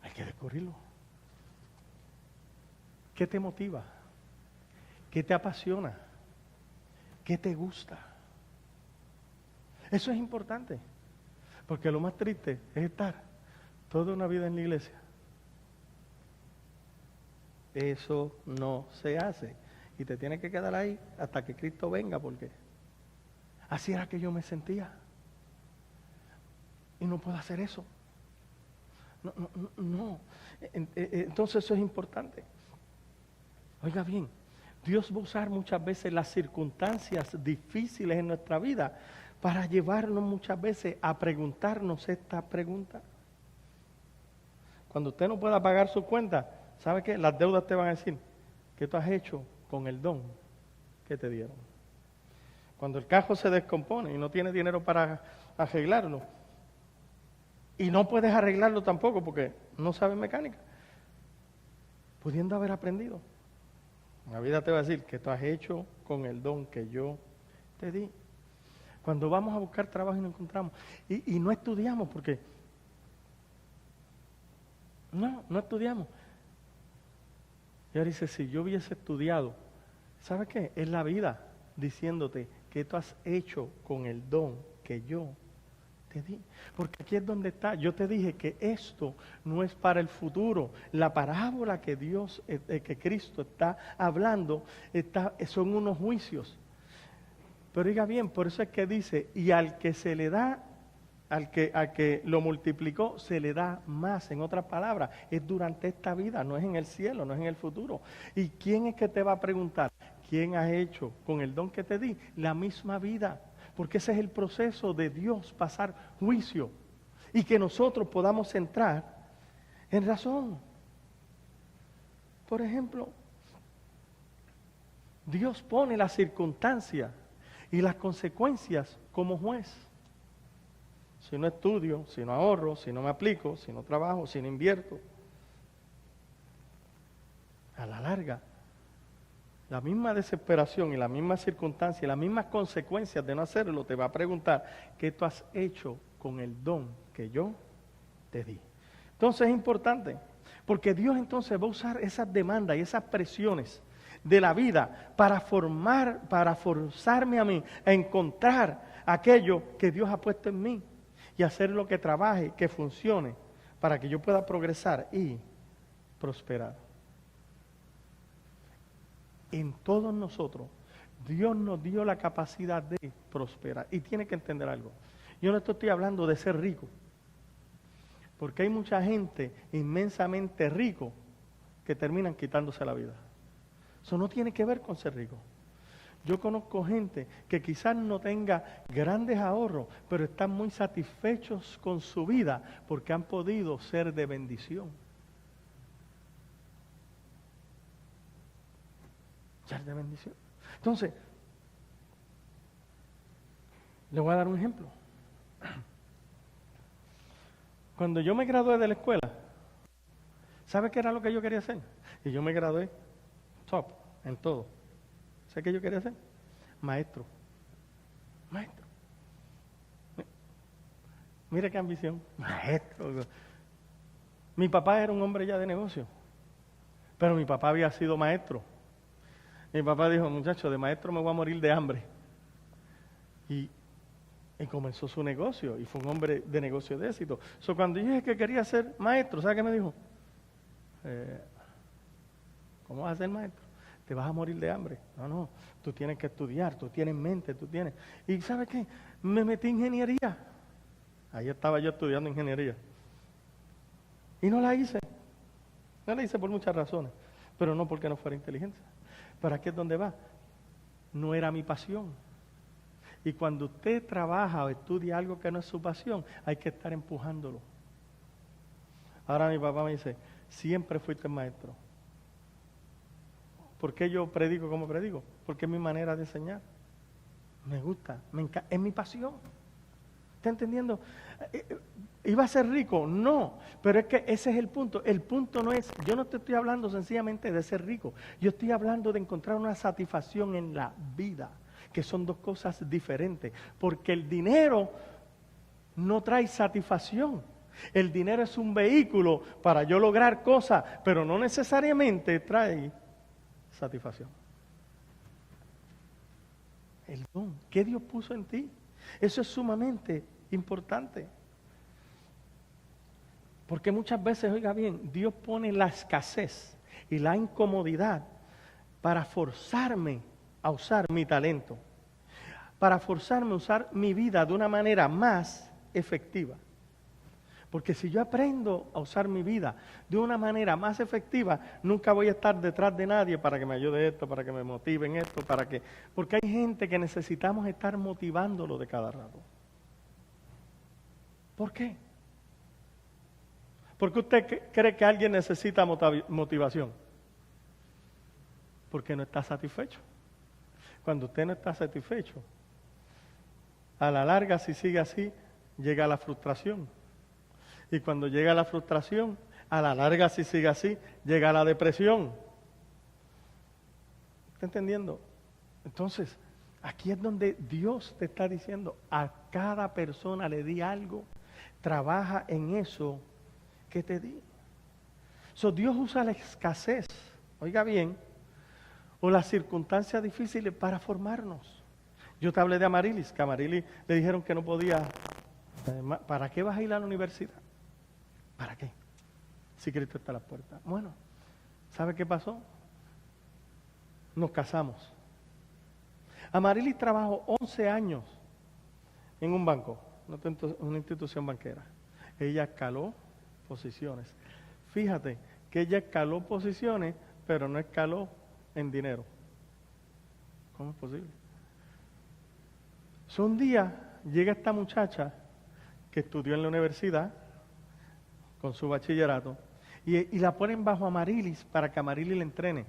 Hay que descubrirlo. ¿Qué te motiva? ¿Qué te apasiona? ¿Qué te gusta? Eso es importante, porque lo más triste es estar toda una vida en la iglesia. Eso no se hace. Y te tienes que quedar ahí hasta que Cristo venga, porque así era que yo me sentía. Y no puedo hacer eso. No. Entonces eso es importante. Oiga bien, Dios va a usar muchas veces las circunstancias difíciles en nuestra vida para llevarnos muchas veces a preguntarnos esta pregunta. Cuando usted no pueda pagar su cuenta, ¿sabe qué? Las deudas te van a decir, ¿qué tú has hecho con el don que te dieron? Cuando el carro se descompone y no tienes dinero para arreglarlo, y no puedes arreglarlo tampoco porque no sabes mecánica, pudiendo haber aprendido, la vida te va a decir, ¿qué tú has hecho con el don que yo te di? Cuando vamos a buscar trabajo y no encontramos, y no estudiamos porque... No estudiamos. Y ahora dice, si yo hubiese estudiado, ¿sabes qué? Es la vida diciéndote que tú has hecho con el don que yo te di. Porque aquí es donde está. Yo te dije que esto no es para el futuro. La parábola que que Cristo está hablando, son unos juicios. Pero diga bien, por eso es que dice, y al que se le da, al que lo multiplicó, se le da más. En otras palabras, es durante esta vida, no es en el cielo, no es en el futuro. ¿Y quién es que te va a preguntar? ¿Quién has hecho con el don que te di? La misma vida. Porque ese es el proceso de Dios, pasar juicio. Y que nosotros podamos entrar en razón. Por ejemplo, Dios pone las circunstancias y las consecuencias como juez. Si no estudio, si no ahorro, si no me aplico, si no trabajo, si no invierto, a la larga, la misma desesperación y la misma circunstancia y las mismas consecuencias de no hacerlo te va a preguntar ¿qué tú has hecho con el don que yo te di? Entonces es importante, porque Dios entonces va a usar esas demandas y esas presiones de la vida para forzarme a mí a encontrar aquello que Dios ha puesto en mí. y hacer lo que trabaje, que funcione, para que yo pueda progresar y prosperar. En todos nosotros, Dios nos dio la capacidad de prosperar. Y tiene que entender algo. Yo no estoy hablando de ser rico, porque hay mucha gente inmensamente rico que terminan quitándose la vida. Eso no tiene que ver con ser rico. Yo conozco gente que quizás no tenga grandes ahorros, pero están muy satisfechos con su vida porque han podido ser de bendición. Ser de bendición. Entonces, le voy a dar un ejemplo. Cuando yo me gradué de la escuela, ¿sabe qué era lo que yo quería hacer? Y yo me gradué top en todo. ¿Sabe qué yo quería hacer? Maestro. Maestro. Mire qué ambición. Maestro. Mi papá era un hombre ya de negocio, pero mi papá había sido maestro. Mi papá dijo, muchacho, de maestro me voy a morir de hambre. Y comenzó su negocio y fue un hombre de negocio de éxito. Cuando yo dije que quería ser maestro, ¿sabe qué me dijo? ¿Cómo vas a ser maestro? Te vas a morir de hambre. No, tú tienes que estudiar, tú tienes mente, tú tienes... ¿Y sabe qué? Me metí en ingeniería. Ahí estaba yo estudiando ingeniería. Y no la hice. No la hice por muchas razones, pero no porque no fuera inteligente. Pero aquí es donde va. No era mi pasión. Y cuando usted trabaja o estudia algo que no es su pasión, hay que estar empujándolo. Ahora mi papá me dice, siempre fuiste maestro. ¿Por qué yo predico como predico? Porque es mi manera de enseñar. Me gusta, es mi pasión. ¿Está entendiendo? ¿Iba a ser rico? No, pero es que ese es el punto. El punto no es, yo no te estoy hablando sencillamente de ser rico. Yo estoy hablando de encontrar una satisfacción en la vida, que son dos cosas diferentes. Porque el dinero no trae satisfacción. El dinero es un vehículo para yo lograr cosas, pero no necesariamente trae satisfacción. El don que Dios puso en ti, eso es sumamente importante. Porque muchas veces, oiga bien, Dios pone la escasez y la incomodidad para forzarme a usar mi talento, para forzarme a usar mi vida de una manera más efectiva. Porque si yo aprendo a usar mi vida de una manera más efectiva, nunca voy a estar detrás de nadie para que me ayude esto, para que me motive en esto, porque hay gente que necesitamos estar motivándolo de cada rato. ¿Por qué? ¿Por qué usted cree que alguien necesita motivación? Porque no está satisfecho. Cuando usted no está satisfecho, a la larga, si sigue así, llega la frustración. Y cuando llega la frustración, a la larga, si sigue así, llega la depresión. ¿Está entendiendo? Entonces, aquí es donde Dios te está diciendo, a cada persona le di algo, trabaja en eso que te di. Dios usa la escasez, oiga bien, o las circunstancias difíciles para formarnos. Yo te hablé de Amarilis, que a Amarilis le dijeron que no podía. ¿Para qué vas a ir a la universidad? ¿Para qué? Si Cristo está a la puerta. Bueno, ¿sabe qué pasó? Nos casamos. Amarilis trabajó 11 años en un banco, una institución banquera. Ella escaló posiciones. Fíjate que ella escaló posiciones, pero no escaló en dinero. ¿Cómo es posible? Un día llega esta muchacha que estudió en la universidad con su bachillerato y la ponen bajo Amarilis para que Amarilis le entrene.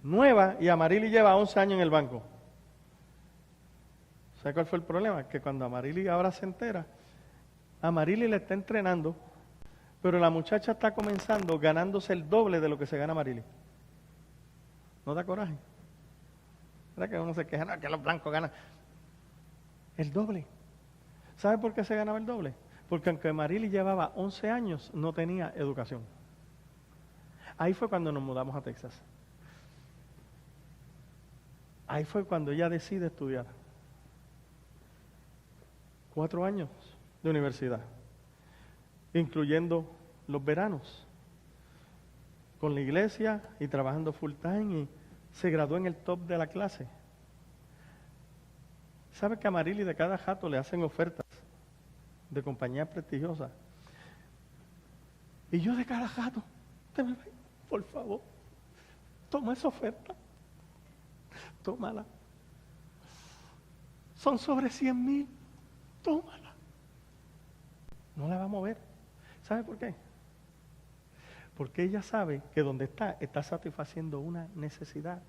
Nueva, y Amarilis lleva 11 años en el banco. ¿Sabe cuál fue el problema? Que cuando Amarilis ahora se entera, Amarilis le está entrenando, pero la muchacha está comenzando ganándose el doble de lo que se gana Amarilis. ¿No da coraje? ¿Verdad que uno se queja? No, que los blancos ganan el doble. ¿Sabe por qué se ganaba el doble? Porque aunque Amarilis llevaba 11 años, no tenía educación. Ahí fue cuando nos mudamos a Texas. Ahí fue cuando ella decide estudiar. 4 años de universidad, incluyendo los veranos, con la iglesia y trabajando full time, y se graduó en el top de la clase. ¿Sabe que a Marily de cada jato le hacen ofertas de compañías prestigiosas? Y yo de cada jato, por favor, toma esa oferta, tómala. Son sobre 100,000, tómala. No la va a mover. ¿Sabe por qué? Porque ella sabe que donde está satisfaciendo una necesidad.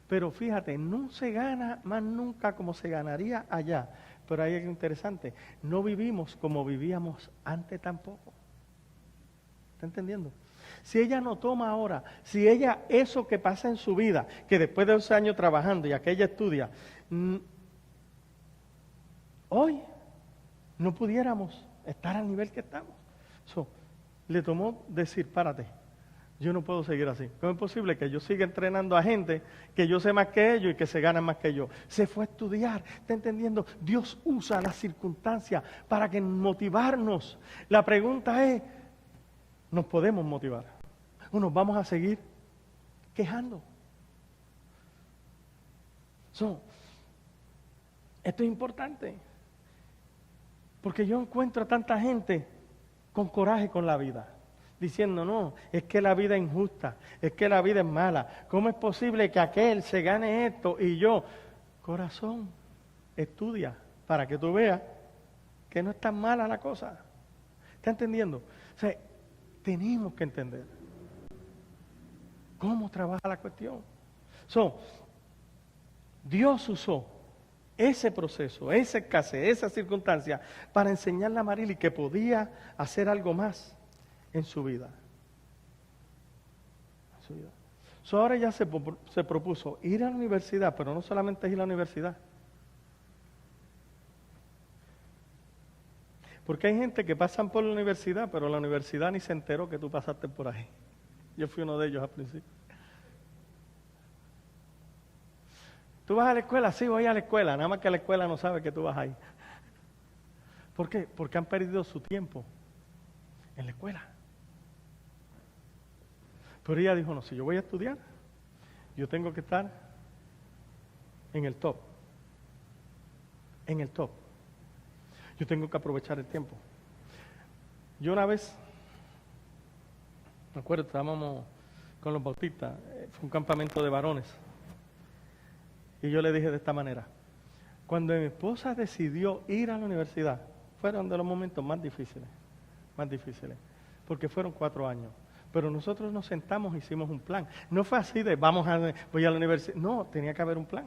Pero fíjate, no se gana más nunca como se ganaría allá. Pero ahí es interesante, no vivimos como vivíamos antes tampoco. ¿Está entendiendo? Si ella no toma ahora, si ella, eso que pasa en su vida, que después de 11 años trabajando y aquella estudia, hoy no pudiéramos estar al nivel que estamos. Le tomó decir, párate, yo no puedo seguir así. ¿Cómo es posible que yo siga entrenando a gente que yo sé más que ellos y que se ganan más que yo? Se fue a estudiar, ¿está entendiendo? Dios usa las circunstancias para que motivarnos. La pregunta es, ¿nos podemos motivar? ¿O nos vamos a seguir quejando? Esto es importante, porque yo encuentro a tanta gente con coraje con la vida, diciendo, no, es que la vida es injusta, es que la vida es mala. ¿Cómo es posible que aquel se gane esto y yo? Corazón, estudia para que tú veas que no es tan mala la cosa. ¿Está entendiendo? O sea, tenemos que entender cómo trabaja la cuestión. Dios usó ese proceso, esa escasez, esa circunstancia, para enseñarle a Marily que podía hacer algo más en su vida. Ahora ella se propuso ir a la universidad, pero no solamente ir a la universidad. Porque hay gente que pasan por la universidad, pero la universidad ni se enteró que tú pasaste por ahí. Yo fui uno de ellos al principio. ¿Tú vas a la escuela? Sí, voy a la escuela. Nada más que la escuela no sabe que tú vas ahí. ¿Por qué? Porque han perdido su tiempo en la escuela. Pero ella dijo, no, si yo voy a estudiar, yo tengo que estar en el top. En el top. Yo tengo que aprovechar el tiempo. Yo una vez, me acuerdo, estábamos con los bautistas, fue un campamento de varones. Y yo le dije de esta manera, cuando mi esposa decidió ir a la universidad, fueron de los momentos más difíciles, porque fueron 4 años. Pero nosotros nos sentamos e hicimos un plan. No fue así de, voy a la universidad. No, tenía que haber un plan.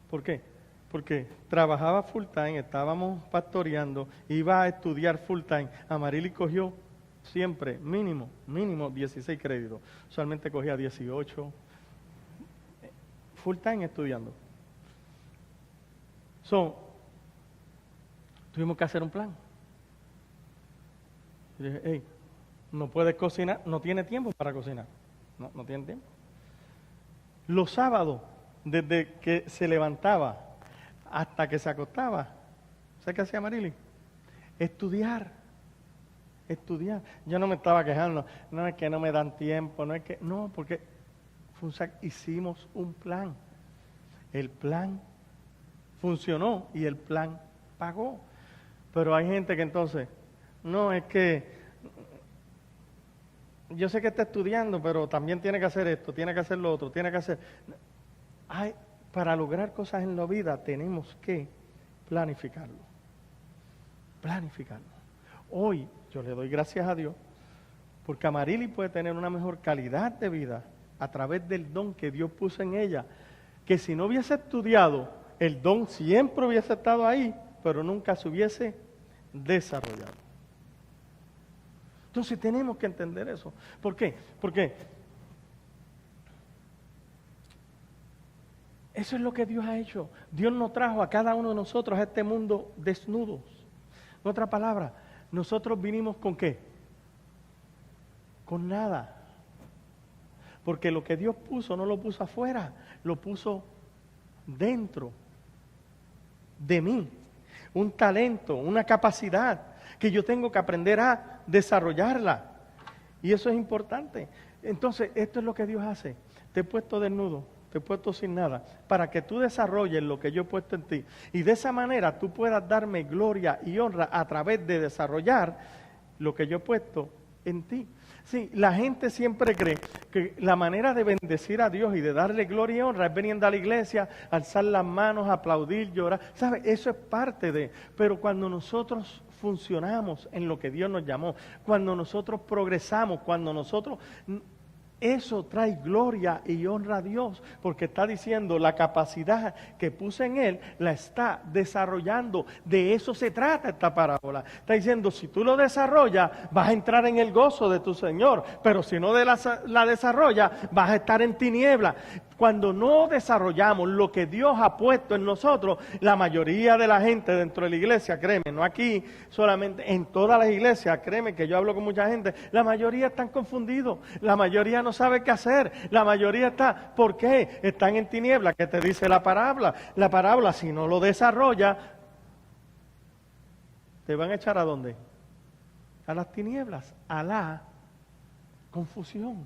¿Por qué? Porque trabajaba full time, estábamos pastoreando, iba a estudiar full time. A Marily cogió siempre, mínimo 16 créditos. Usualmente cogía 18, full time estudiando. Tuvimos que hacer un plan. Y dije, hey, no puedes cocinar, no tiene tiempo para cocinar. No tiene tiempo. Los sábados, desde que se levantaba hasta que se acostaba, ¿sabes qué hacía Marily? Estudiar. Yo no me estaba quejando, no es que no me dan tiempo, porque hicimos un plan. El plan funcionó y el plan pagó. Pero hay gente que entonces, no, es que yo sé que está estudiando, pero también tiene que hacer esto, tiene que hacer lo otro, tiene que hacer... Para lograr cosas en la vida tenemos que planificarlo. Hoy yo le doy gracias a Dios porque Marily puede tener una mejor calidad de vida a través del don que Dios puso en ella, que si no hubiese estudiado, el don siempre hubiese estado ahí, pero nunca se hubiese desarrollado. Entonces tenemos que entender eso. ¿Por qué? Porque eso es lo que Dios ha hecho. Dios nos trajo a cada uno de nosotros a este mundo desnudos. En otra palabra, nosotros vinimos ¿con qué? Con nada. Porque lo que Dios puso no lo puso afuera, lo puso dentro de mí. un talento, una capacidad que yo tengo que aprender a desarrollarla. Y eso es importante. Entonces, esto es lo que Dios hace. Te he puesto desnudo, te he puesto sin nada, para que tú desarrolles lo que yo he puesto en ti. Y de esa manera tú puedas darme gloria y honra a través de desarrollar lo que yo he puesto en ti. Sí, la gente siempre cree que la manera de bendecir a Dios y de darle gloria y honra es venir a la iglesia, alzar las manos, aplaudir, llorar. ¿Sabe? Eso es parte de... Pero cuando nosotros funcionamos en lo que Dios nos llamó, cuando nosotros progresamos, cuando nosotros... Eso trae gloria y honra a Dios, porque está diciendo la capacidad que puse en Él, la está desarrollando. De eso se trata esta parábola. Está diciendo, si tú lo desarrollas, vas a entrar en el gozo de tu Señor, pero si no la desarrollas, vas a estar en tinieblas. Cuando no desarrollamos lo que Dios ha puesto en nosotros, la mayoría de la gente dentro de la iglesia, créeme, no aquí solamente, en todas las iglesias, créeme que yo hablo con mucha gente, la mayoría están confundidos, la mayoría no sabe qué hacer, la mayoría está, ¿por qué? Están en tinieblas. ¿Qué te dice la parábola? La parábola, si no lo desarrolla, ¿te van a echar a dónde? A las tinieblas, a la confusión.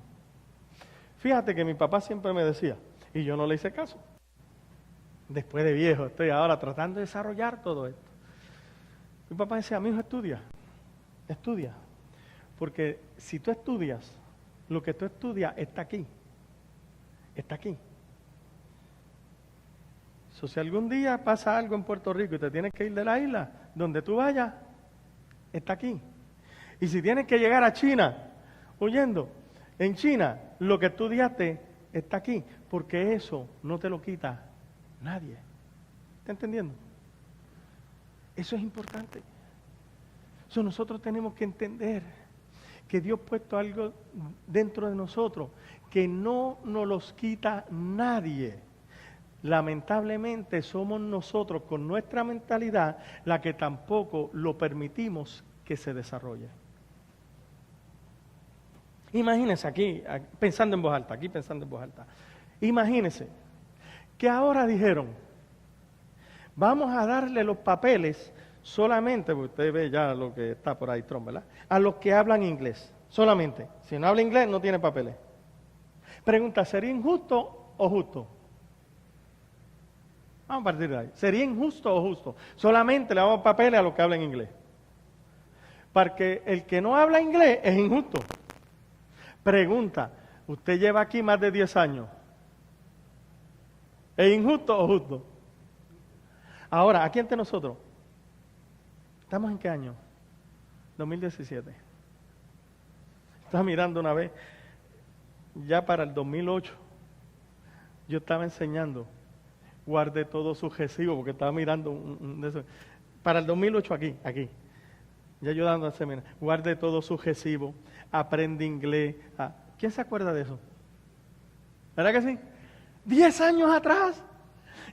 Fíjate que mi papá siempre me decía, y yo no le hice caso. Después de viejo, estoy ahora tratando de desarrollar todo esto. Mi papá decía, mi hijo, estudia. Porque si tú estudias, lo que tú estudias está aquí. Está aquí. Si algún día pasa algo en Puerto Rico y te tienes que ir de la isla, donde tú vayas, está aquí. Y si tienes que llegar a China, huyendo, en China, lo que estudiaste está aquí, porque eso no te lo quita nadie. ¿Está entendiendo? Eso es importante. Nosotros tenemos que entender que Dios ha puesto algo dentro de nosotros que no nos los quita nadie. Lamentablemente somos nosotros con nuestra mentalidad la que tampoco lo permitimos que se desarrolle. Imagínense aquí pensando en voz alta, imagínense que ahora dijeron, vamos a darle los papeles solamente, porque usted ve ya lo que está por ahí, Trump, ¿verdad? A los que hablan inglés, solamente. Si no habla inglés, no tiene papeles. Pregunta, ¿sería injusto o justo? Vamos a partir de ahí. ¿Sería injusto o justo? Solamente le damos papeles a los que hablan inglés. Porque el que no habla inglés es injusto. Pregunta, ¿usted lleva aquí más de 10 años? ¿Es injusto o justo? Ahora, aquí entre nosotros, ¿estamos en qué año? 2017. Estaba mirando una vez, ya para el 2008, yo estaba enseñando, guarde todos sus recibos, porque estaba mirando de eso. Para el 2008 aquí, ya yo dando el seminario, guarde todos sus recibos, aprende inglés. ¿Quién se acuerda de eso? ¿Verdad que sí? 10 años atrás,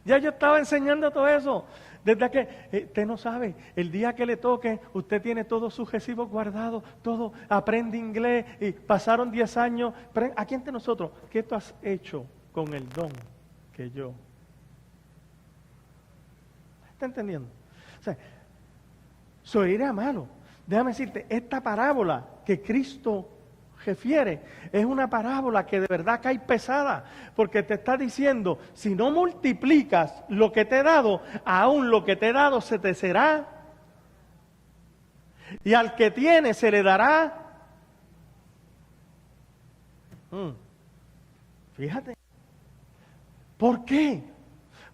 ya yo estaba enseñando todo eso. Desde que, usted no sabe, el día que le toque, usted tiene todos sus recibos guardados, todo, aprende inglés, y pasaron 10 años. Aquí entre nosotros, ¿qué tú has hecho con el don que yo? ¿Está entendiendo? O sea, eso era malo. Déjame decirte, esta parábola que Cristo refiere es una parábola que de verdad cae pesada, porque te está diciendo, si no multiplicas lo que te he dado, aún lo que te he dado se te será, y al que tiene se le dará. Fíjate. ¿Por qué?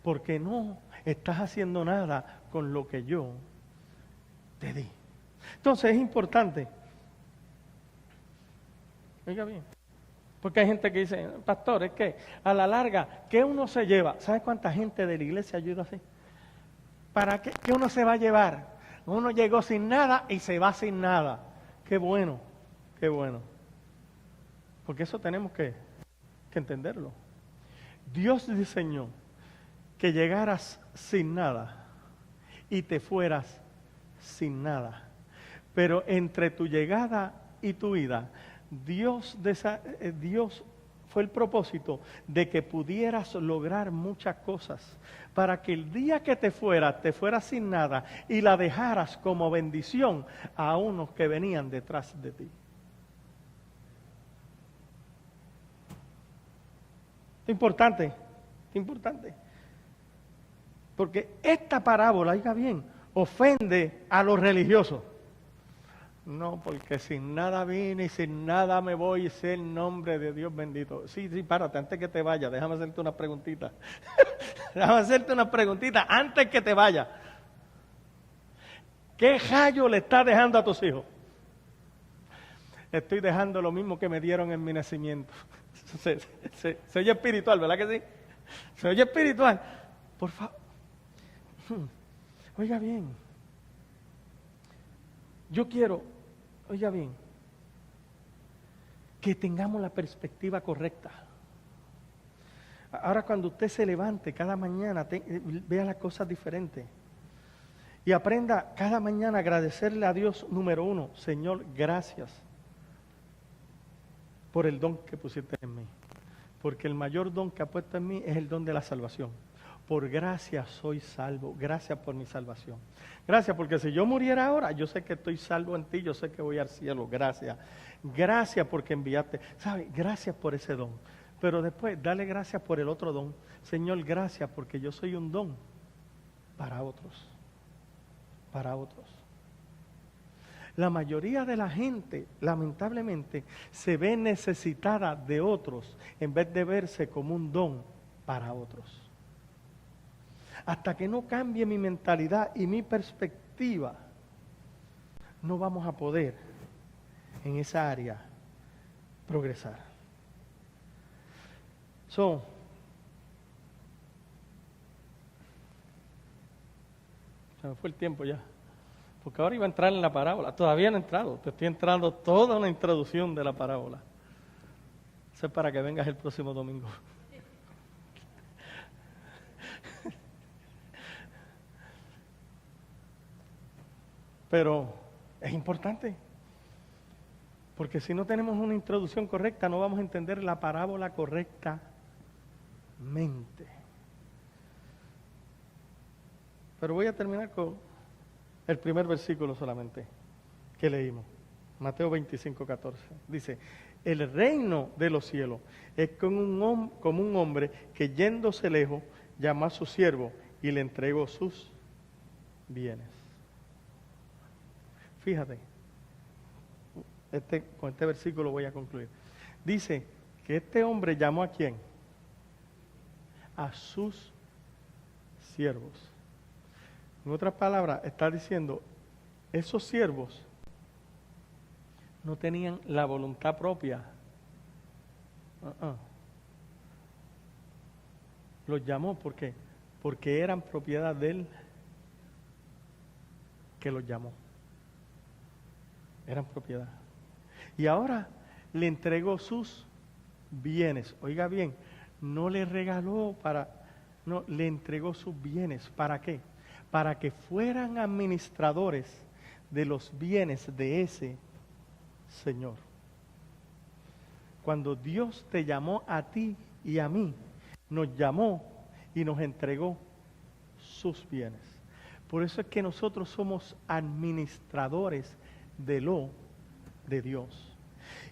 Porque no estás haciendo nada con lo que yo te di. Entonces es importante. Oiga bien, porque hay gente que dice, pastor, es que a la larga, ¿qué uno se lleva? ¿Sabe cuánta gente de la iglesia ayuda así? ¿Para qué? ¿Qué uno se va a llevar? Uno llegó sin nada y se va sin nada. Qué bueno, qué bueno. Porque eso tenemos que entenderlo. Dios diseñó que llegaras sin nada y te fueras sin nada. Pero entre tu llegada y tu vida, Dios fue el propósito de que pudieras lograr muchas cosas, para que el día que te fueras sin nada y la dejaras como bendición a unos que venían detrás de ti. Es importante, porque esta parábola, oiga bien, ofende a los religiosos. No, porque sin nada vine y sin nada me voy, y sea el nombre de Dios bendito. Sí, párate, antes que te vaya, déjame hacerte una preguntita. Déjame hacerte una preguntita antes que te vaya. ¿Qué rayo le estás dejando a tus hijos? Estoy dejando lo mismo que me dieron en mi nacimiento. Se oye espiritual, ¿verdad que sí? Se oye espiritual. Por favor. Oiga bien. Yo quiero, oiga bien, que tengamos la perspectiva correcta. Ahora cuando usted se levante cada mañana, vea las cosas diferentes. Y aprenda cada mañana a agradecerle a Dios, número uno, Señor, gracias por el don que pusiste en mí. Porque el mayor don que ha puesto en mí es el don de la salvación. Por gracia soy salvo. Gracias por mi salvación. Gracias, porque si yo muriera ahora, yo sé que estoy salvo en ti, yo sé que voy al cielo. Gracias. Gracias porque enviaste. ¿Sabe? Gracias por ese don. Pero después, dale gracias por el otro don. Señor, gracias porque yo soy un don para otros. Para otros. La mayoría de la gente, lamentablemente, se ve necesitada de otros en vez de verse como un don para otros. Hasta que no cambie mi mentalidad y mi perspectiva, no vamos a poder en esa área progresar. Se me fue el tiempo ya. Porque ahora iba a entrar en la parábola. Todavía no he entrado. Te estoy entrando toda una introducción de la parábola. Eso es para que vengas el próximo domingo. Pero es importante. Porque si no tenemos una introducción correcta, no vamos a entender la parábola correctamente. Pero voy a terminar con el primer versículo solamente que leímos. Mateo 25:14. Dice, el reino de los cielos es como un hombre que yéndose lejos llamó a su siervo y le entregó sus bienes. Fíjate, con este versículo voy a concluir. Dice que este hombre llamó ¿a quién? A sus siervos. En otras palabras, está diciendo, esos siervos no tenían la voluntad propia. Los llamó, ¿por qué? Porque eran propiedad de él que los llamó. Eran propiedad. Y ahora le entregó sus bienes. Oiga bien, no le regaló no, le entregó sus bienes. ¿Para qué? Para que fueran administradores de los bienes de ese Señor. Cuando Dios te llamó a ti y a mí, nos llamó y nos entregó sus bienes. Por eso es que nosotros somos administradores de Dios.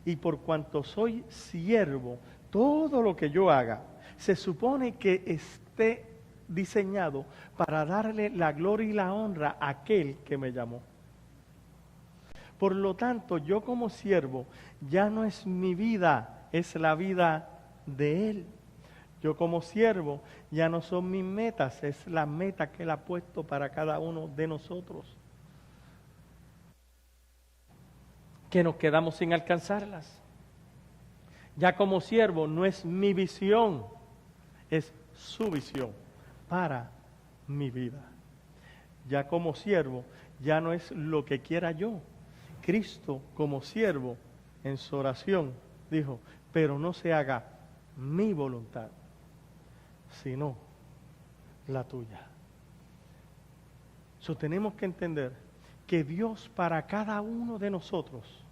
Y por cuanto soy siervo, todo lo que yo haga se supone que esté diseñado para darle la gloria y la honra a aquel que me llamó. Por lo tanto, yo como siervo, ya no es mi vida, es la vida de Él. Yo como siervo, ya no son mis metas, es la meta que Él ha puesto para cada uno de nosotros. Que nos quedamos sin alcanzarlas. Ya como siervo no es mi visión, es su visión para mi vida. Ya como siervo ya no es lo que quiera yo. Cristo como siervo en su oración dijo, pero no se haga mi voluntad, sino la tuya. Tenemos que entender que Dios para cada uno de nosotros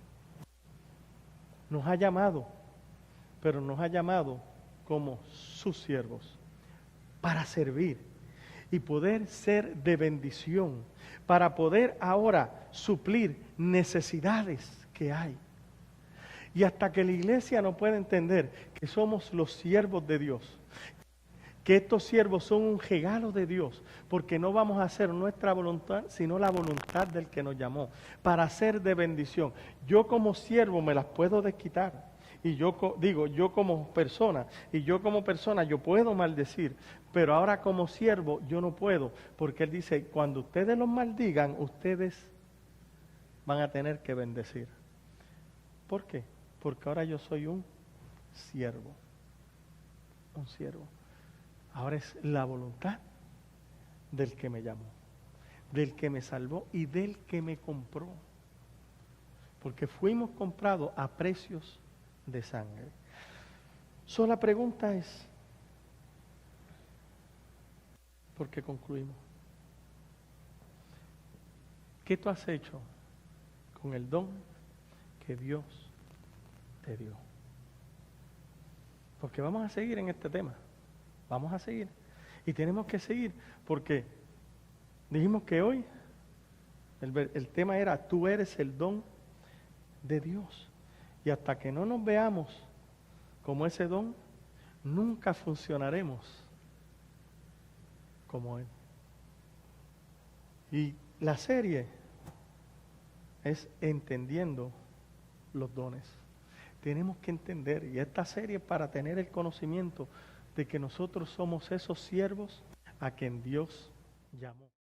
nos ha llamado, pero nos ha llamado como sus siervos para servir y poder ser de bendición, para poder ahora suplir necesidades que hay. Y hasta que la iglesia no pueda entender que somos los siervos de Dios, que estos siervos son un regalo de Dios, porque no vamos a hacer nuestra voluntad, sino la voluntad del que nos llamó, para ser de bendición. Yo como siervo me las puedo desquitar, y yo como persona, yo puedo maldecir, pero ahora como siervo yo no puedo, porque Él dice, cuando ustedes los maldigan, ustedes van a tener que bendecir. ¿Por qué? Porque ahora yo soy un siervo. Un siervo. Ahora es la voluntad del que me llamó, del que me salvó y del que me compró. Porque fuimos comprados a precios de sangre. So, la pregunta es, ¿por qué concluimos? ¿Qué tú has hecho con el don que Dios te dio? Porque vamos a seguir en este tema. Vamos a seguir. Y tenemos que seguir porque dijimos que hoy el tema era, tú eres el don de Dios. Y hasta que no nos veamos como ese don, nunca funcionaremos como Él. Y la serie es entendiendo los dones. Tenemos que entender, y esta serie es para tener el conocimiento de que nosotros somos esos siervos a quien Dios llamó.